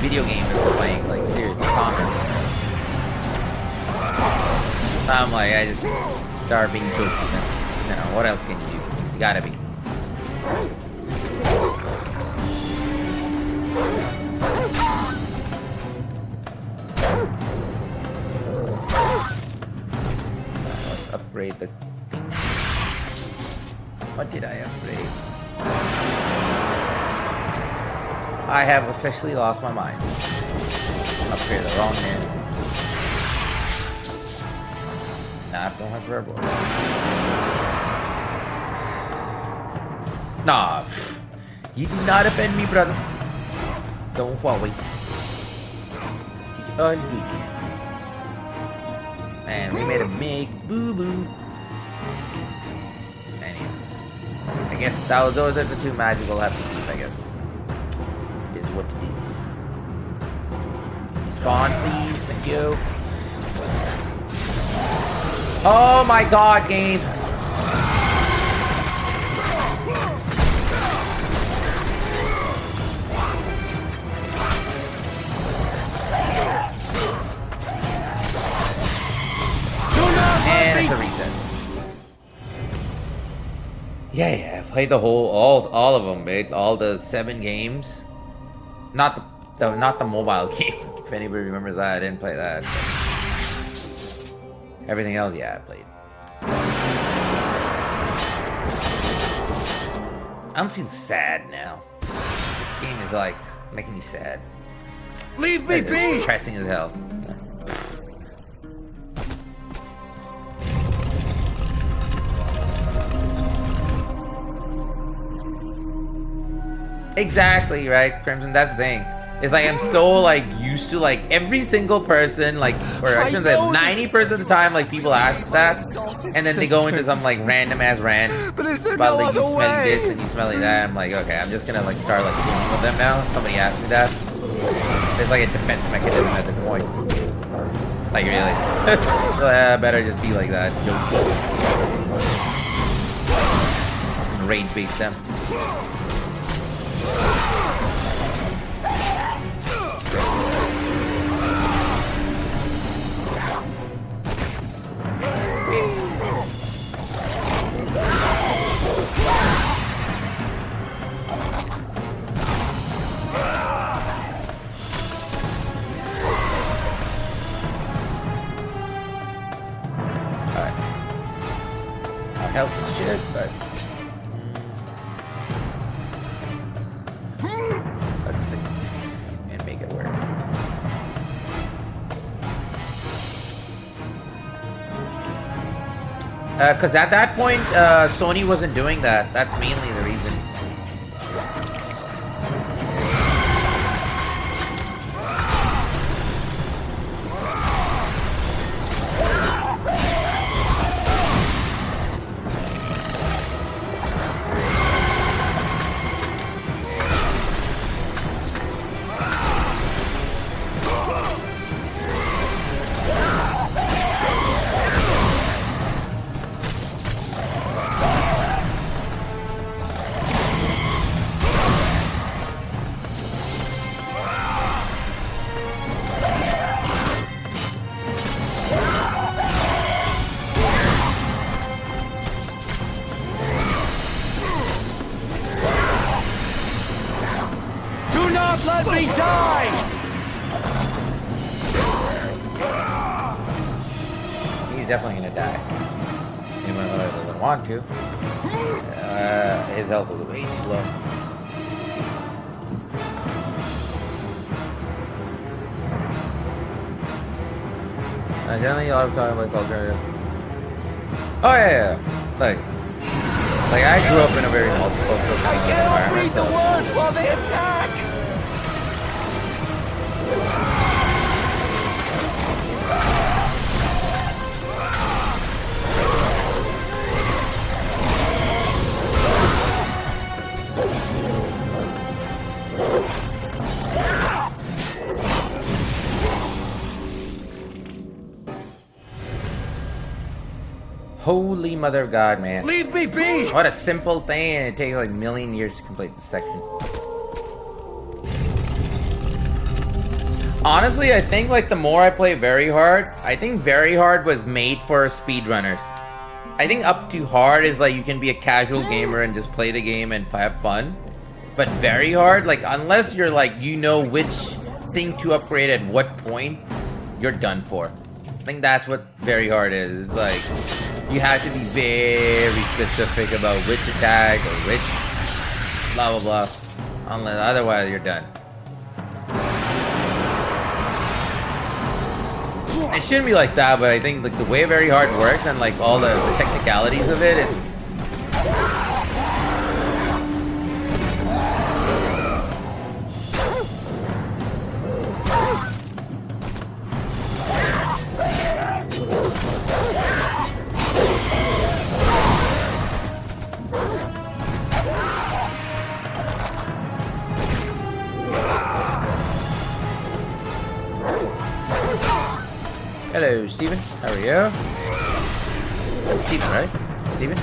Speaker 1: Video game that we're playing, like seriously, calm down. I'm like, I just start being jokey. You know, what else can you do? You gotta be. Let's upgrade the thing. What did I upgrade? I have officially lost my mind. Upgrade the wrong hand. Nah, I don't have verbal. Nah, you do not offend me, brother. Don't worry. Man, we made a big boo-boo. Anyway, I guess those are the two magic we'll have to keep, I guess. It is what it is. Can you spawn, please? Thank you. Oh my god, games. And it's a reset. Yeah, I played the whole, all of them, mate. All the 7 games. Not the mobile game. If anybody remembers that, I didn't play that. Everything else, yeah, I played. I'm feeling sad now. This game is like making me sad.
Speaker 2: Leave me be!
Speaker 1: Depressing as hell. Exactly, right, Crimson? That's the thing. It's like I'm so like used to like every single person like, or I shouldn't say 90% of the time like people ask that, and then they go into some like random ass rant about like you smelling this and you smelling that. I'm like, okay, I'm just gonna like start like fooling with them now. Somebody asked me that. There's like a defense mechanism at this point. Like really, so I better just be like that, joke, rage bait them. Help this shit, but let's see and make it work. Because at that point, Sony wasn't doing that. That's mainly the reason.
Speaker 2: Let me die!
Speaker 1: He's definitely gonna die. Even though he doesn't want to. His health is way too low. Generally, you'll have to talk about alternative. Oh yeah. Like, Like, I grew up in a very multicultural kind of
Speaker 2: Cannot read
Speaker 1: environment,
Speaker 2: the
Speaker 1: so...
Speaker 2: words while they attack!
Speaker 1: Holy mother of God, man.
Speaker 2: Leave me be!
Speaker 1: What a simple thing, and it takes like a million years to complete this section. Honestly, I think like the more I play Very Hard, I think Very Hard was made for speedrunners. I think up to hard is like you can be a casual gamer and just play the game and have fun. But Very Hard, like unless you're like, you know which thing to upgrade at what point, you're done for. I think that's what Very Hard is. It's like, you have to be very specific about which attack or which blah blah blah. Unless, otherwise you're done. It shouldn't be like that, but I think like the way Very Hard works and like all the technicalities of it, it's... Hello, Steven. How are you? That's Steven, right? Steven?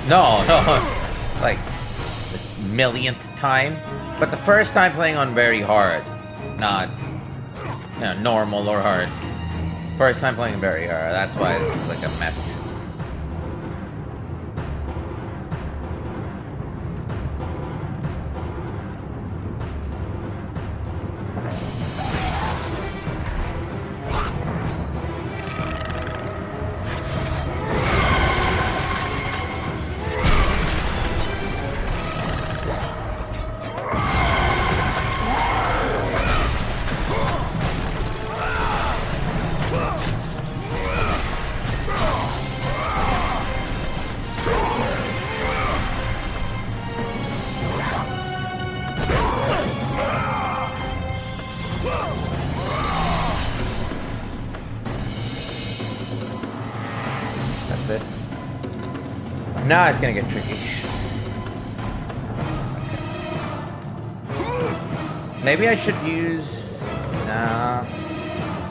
Speaker 1: No. Like, the millionth time. But the first time playing on Very Hard. Not, you know, normal or hard. First time playing Very Hard. That's why it's like a mess. Now it's gonna get tricky. Okay. Maybe I should use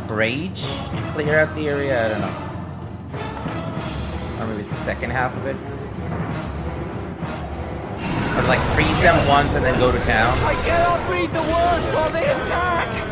Speaker 1: Rage to clear out the area. I don't know. Or maybe the second half of it. Or like freeze them once and then go to town.
Speaker 2: I cannot read the words while they attack!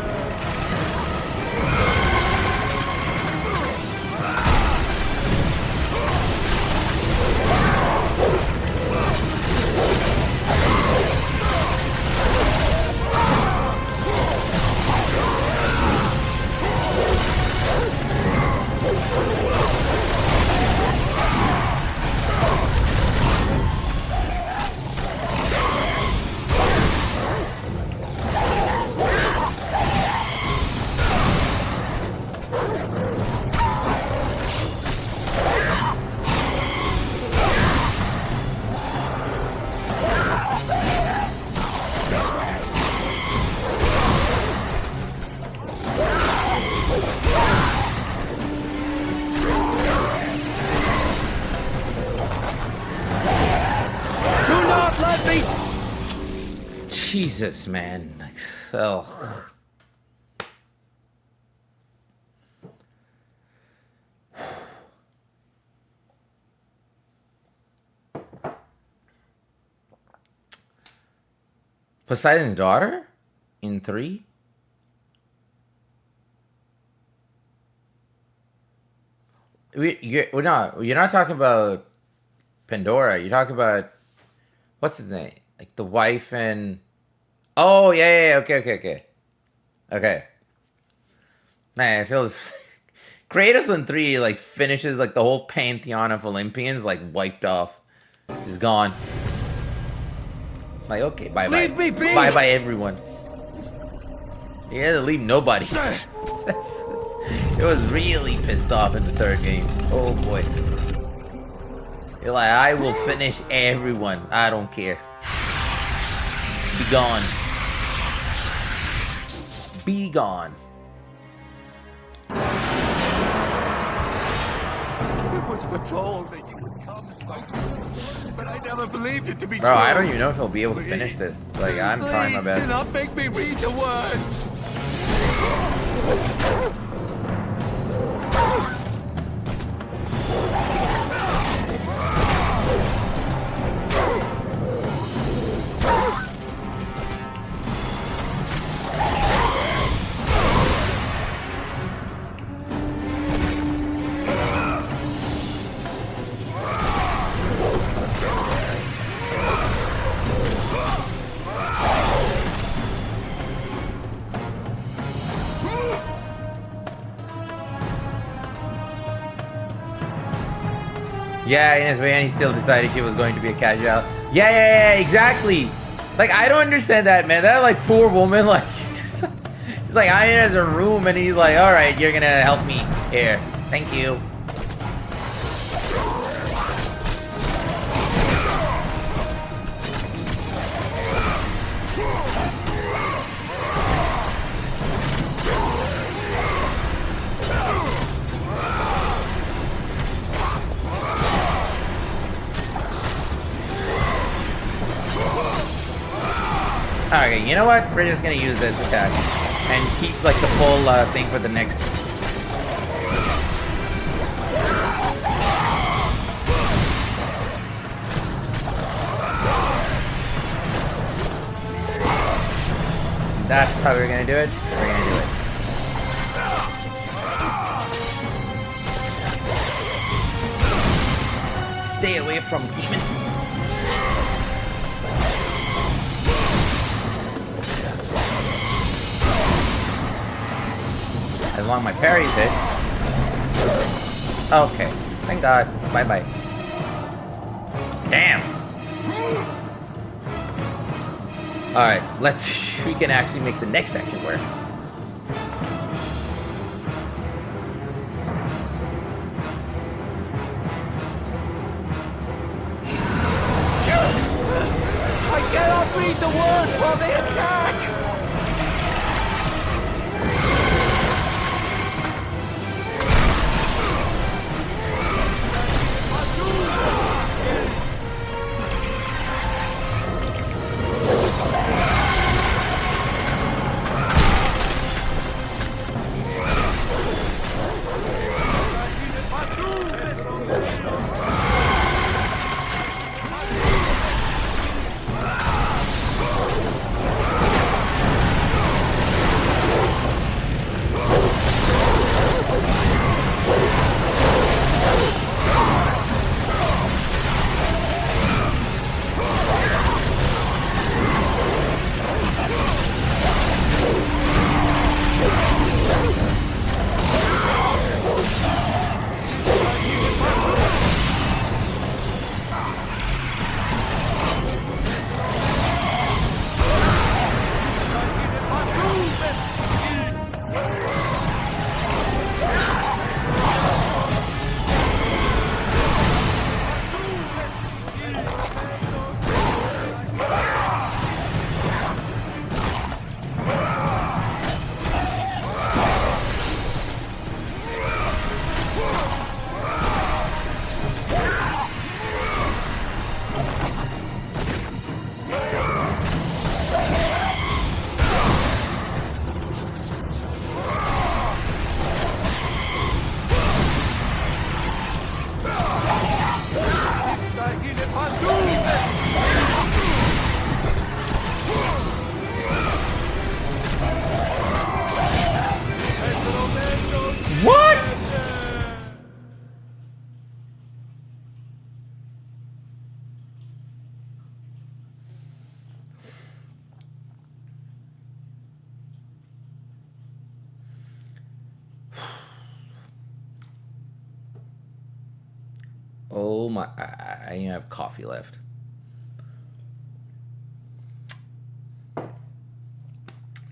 Speaker 1: Jesus, man. Ugh. Poseidon's daughter? In 3? You're not talking about Pandora. You're talking about, what's his name? Like the wife and... Oh, yeah, okay. Man, I feel... Kratos in 3, like, finishes, like, the whole pantheon of Olympians, like, wiped off. He's gone. Like, okay, bye-bye.
Speaker 2: Leave me be!
Speaker 1: Bye-bye, everyone. He had to leave nobody. It was really pissed off in the 3rd game. Oh, boy. You're like, I will finish everyone. I don't care. Be gone. Be gone.
Speaker 2: It was foretold that you would come, but I never believed it to be true.
Speaker 1: Bro, I don't even know if I'll be able to finish this. Like, I'm trying my
Speaker 2: Please
Speaker 1: best.
Speaker 2: do not make me read the words.
Speaker 1: Yeah, in his van, he still decided she was going to be a casual. Yeah, exactly. Like, I don't understand that, man. That, like, poor woman, like, he's like, I'm in his room, and he's like, all right, you're gonna help me here. Thank you. Okay, you know what? We're just gonna use this attack and keep like the full thing for the next. That's how we're gonna do it. We're gonna do it. Stay away from demon. As long as my parry's hit. Okay. Thank God. Bye-bye. Damn. Alright, let's see if we can actually make the next section work.
Speaker 2: I cannot read the words while they attack!
Speaker 1: Oh my, I even have coffee left.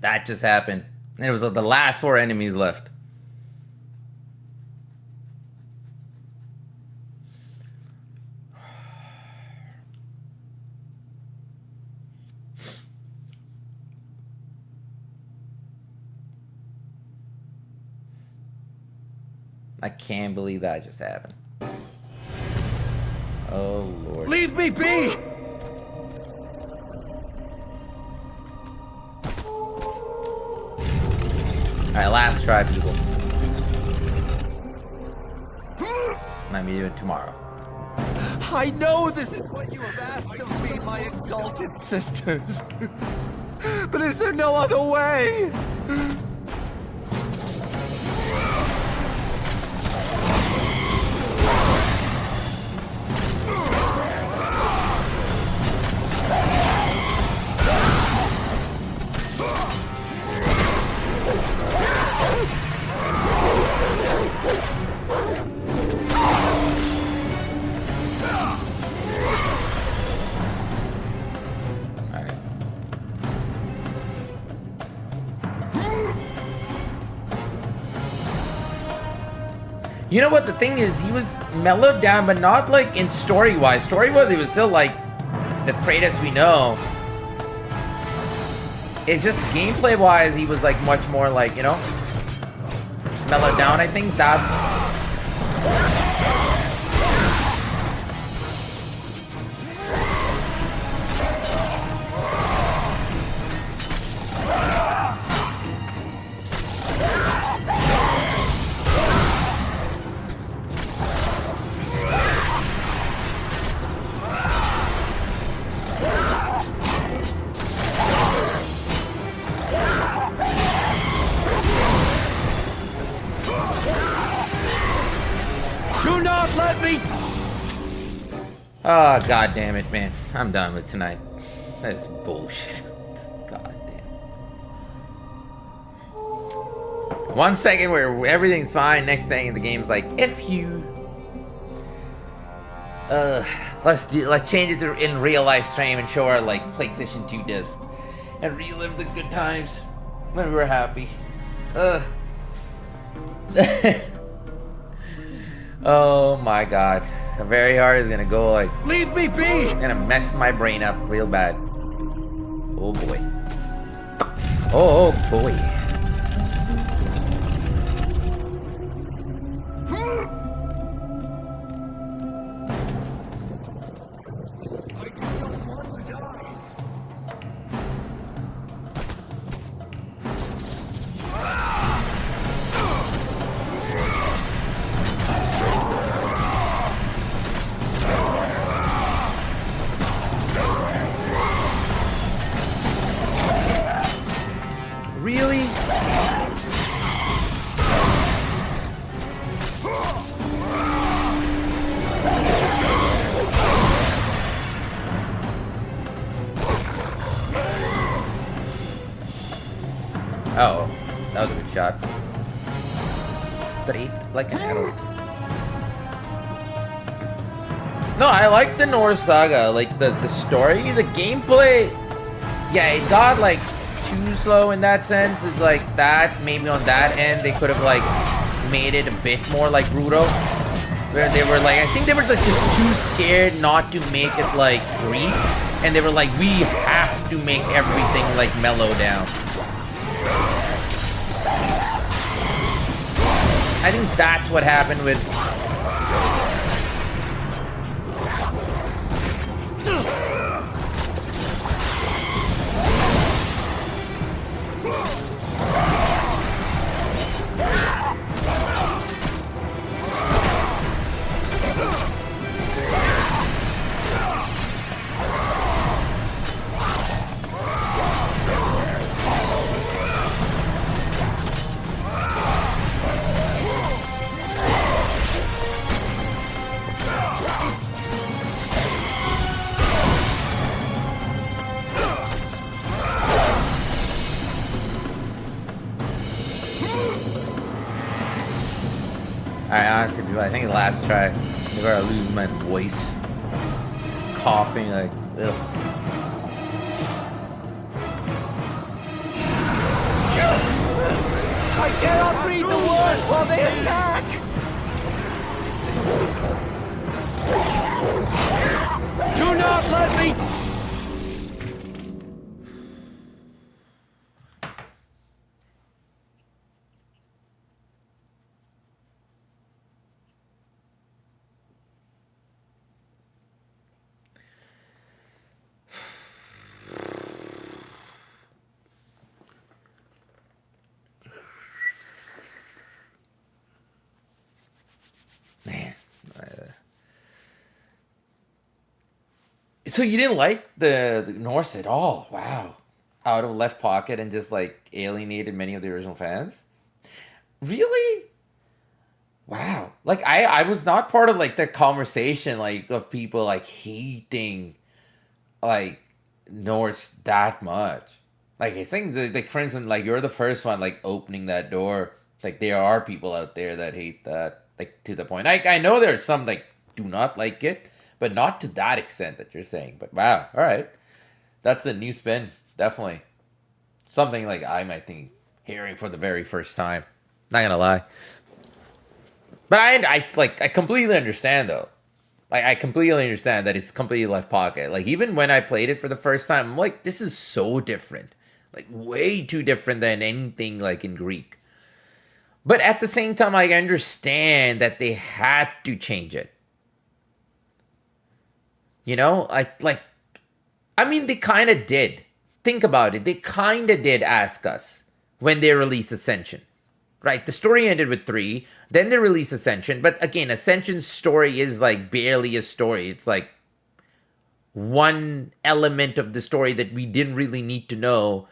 Speaker 1: That just happened. And it was the last 4 enemies left. I can't believe that just happened. Oh, Lord.
Speaker 2: Leave me be!
Speaker 1: Alright, last try, people. Might be doing tomorrow.
Speaker 6: I know this is what you have asked of me, my exalted sisters. But is there no other way?
Speaker 1: You know what the thing is? He was mellowed down, but not like in story-wise. Story-wise, he was still like the Kratos we know. It's just gameplay-wise, he was like much more like, you know, mellowed down. I think that.
Speaker 2: Do not let me...
Speaker 1: Oh, god damn it, man. I'm done with tonight. That's bullshit. God damn. 1 second where everything's fine, next thing the game's like, if you... let's change it to in real life stream and show our like PlayStation 2 disc and relive the good times when we were happy. Oh my god. The very hard is gonna go like...
Speaker 2: Leave me be!
Speaker 1: Gonna mess my brain up real bad. Oh boy. Oh boy. Really? Oh, that was a good shot. Straight like an arrow. No, I like the Norse Saga. Like the story, the gameplay. Yeah, it got like too slow in that sense. It's like that, maybe on that end they could have like made it a bit more like Bruto, where they were like, I think they were like just too scared not to make it like Greek, and they were like, we have to make everything like mellow down. I think that's what happened with... Alright, honestly, dude, I think the last try, I'm gonna lose my voice. Coughing, like, ugh.
Speaker 6: I cannot read the words while they attack!
Speaker 2: Do not let me...
Speaker 1: So you didn't like the Norse at all? Wow. Out of left pocket and just like alienated many of the original fans? Really? Wow. Like I was not part of like the conversation like of people like hating like Norse that much. Like I think like for instance, like you're the first one like opening that door. Like there are people out there that hate that, like to the point. I know there's some like do not like it, but not to that extent that you're saying. But wow, all right. That's a new spin. Definitely. Something like I might think hearing for the very first time. Not gonna lie. But I completely understand though. Like I completely understand that it's completely left pocket. Like even when I played it for the first time, I'm like, this is so different. Like way too different than anything like in Greek. But at the same time, I understand that they had to change it. You know, I mean, they kind of did. Think about it. They kind of did ask us when they released Ascension. Right? The story ended with 3. Then they released Ascension. But again, Ascension's story is like barely a story. It's like one element of the story that we didn't really need to know.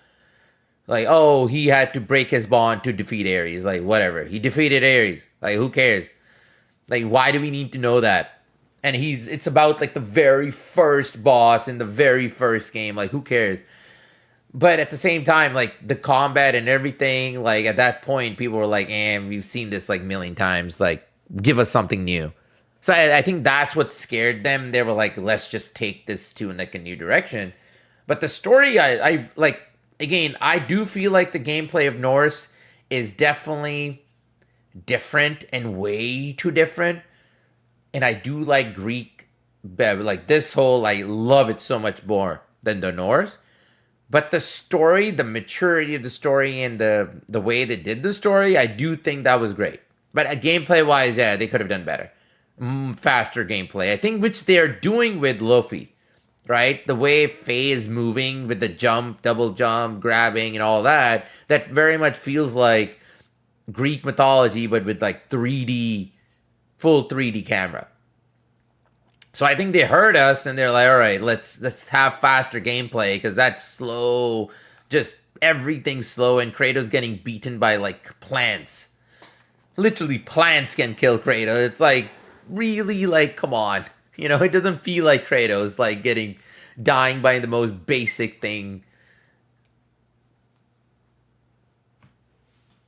Speaker 1: Like, oh, he had to break his bond to defeat Ares. Like, whatever. He defeated Ares. Like, who cares? Like, why do we need to know that? And it's about like the very first boss in the very first game. Like, who cares? But at the same time, like the combat and everything, like at that point, people were like, we've seen this like a million times. Like, give us something new. So I think that's what scared them. They were like, let's just take this to like a new direction. But the story, I like, again, I do feel like the gameplay of Norse is definitely different and way too different. And I do like Greek better. Like this whole, I love it so much more than the Norse. But the story, the maturity of the story and the way they did the story, I do think that was great. But gameplay-wise, yeah, they could have done better. Faster gameplay. I think which they're doing with Luffy, right? The way Faye is moving with the jump, double jump, grabbing and all that, that very much feels like Greek mythology, but with like 3D, full 3D camera. So I think they heard us and they're like, all right, let's have faster gameplay because that's slow, just everything's slow, and Kratos getting beaten by like plants. Literally plants can kill Kratos. It's like, really, like, come on. You know, it doesn't feel like Kratos, like dying by the most basic thing.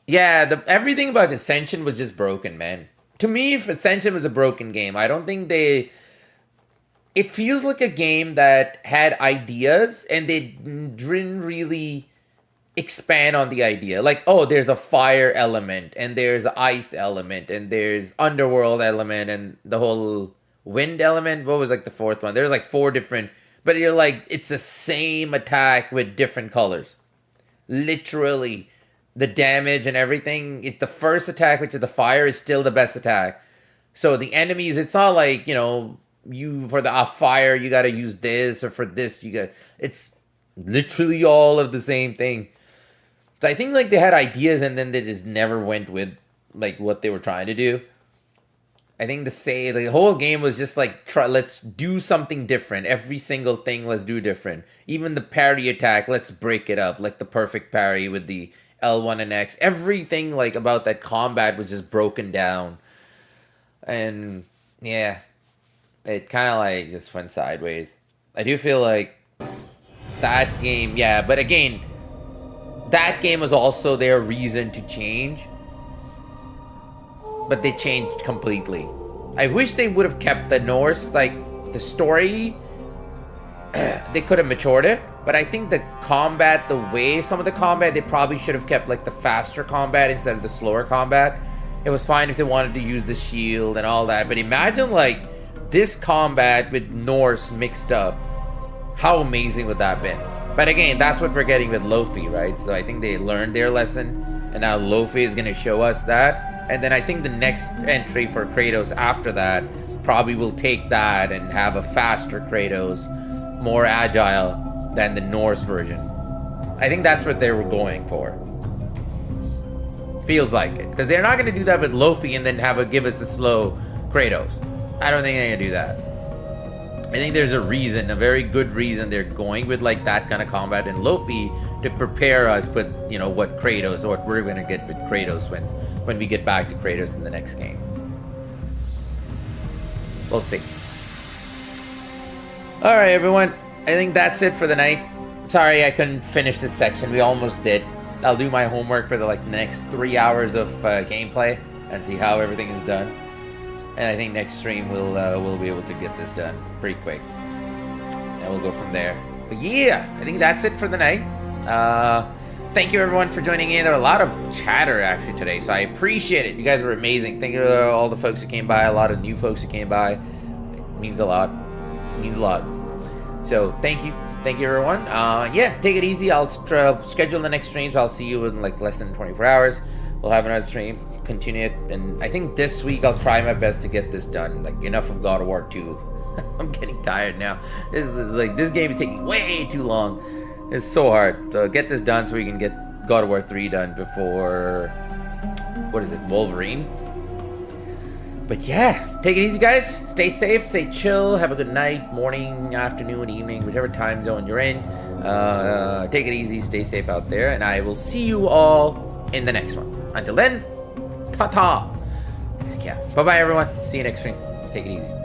Speaker 1: Yeah, everything about Ascension was just broken, man. To me, if Ascension was a broken game, I don't think it feels like a game that had ideas and they didn't really expand on the idea. Like, oh, there's a fire element and there's an ice element and there's underworld element and the whole wind element. What was like the fourth one? There's like 4 different, but you're like, it's the same attack with different colors. Literally, the damage and everything. It's the first attack, which is the fire, is still the best attack. So the enemies, it's not like, you know, you for the fire you got to use this, or for this you got, it's literally all of the same thing. So I think like they had ideas and then they just never went with like what they were trying to do. I think the whole game was just like, let's do something different. Every single thing, let's do different. Even the parry attack, let's break it up. Like the perfect parry with the L1 and X. Everything like about that combat was just broken down. And yeah, it kind of like just went sideways. I do feel like that game, yeah, but again, that game was also their reason to change. But they changed completely. I wish they would have kept the Norse, like, the story. They could have matured it. But I think the combat, the way some of the combat, they probably should have kept, like, the faster combat instead of the slower combat. It was fine if they wanted to use the shield and all that. But imagine, like, this combat with Norse mixed up. How amazing would that have been? But again, that's what we're getting with Luffy, right? So I think they learned their lesson. And now Luffy is going to show us that. And then I think the next entry for Kratos after that probably will take that and have a faster Kratos, more agile than the Norse version. I think that's what they were going for. Feels like it. Because they're not going to do that with Luffy and then give us a slow Kratos. I don't think they're going to do that. I think there's a reason, a very good reason they're going with like that kind of combat in Lofi to prepare us with, you know, what Kratos, or what we're gonna get with Kratos when we get back to Kratos in the next game. We'll see. All right, everyone. I think that's it for the night. Sorry I couldn't finish this section. We almost did. I'll do my homework for the next 3 hours of gameplay and see how everything is done. And I think next stream we'll be able to get this done pretty quick. And we'll go from there. But yeah, I think that's it for the night. Thank you everyone for joining in. There were a lot of chatter actually today, so I appreciate it. You guys were amazing. Thank you to all the folks who came by, a lot of new folks who came by. It means a lot. It means a lot. So thank you. Thank you everyone. Yeah, take it easy. I'll schedule the next stream, so I'll see you in like less than 24 hours. We'll have another stream, continue it, and I think this week I'll try my best to get this done. Like, enough of God of War 2. I'm getting tired now. This game is taking way too long. It's so hard. So get this done so we can get God of War 3 done before, what is it, Wolverine? But yeah, take it easy, guys. Stay safe, stay chill, have a good night, morning, afternoon, evening, whichever time zone you're in. Take it easy, stay safe out there, and I will see you all in the next one. Until then, ta-ta. Bye-bye, everyone. See you next stream. Take it easy.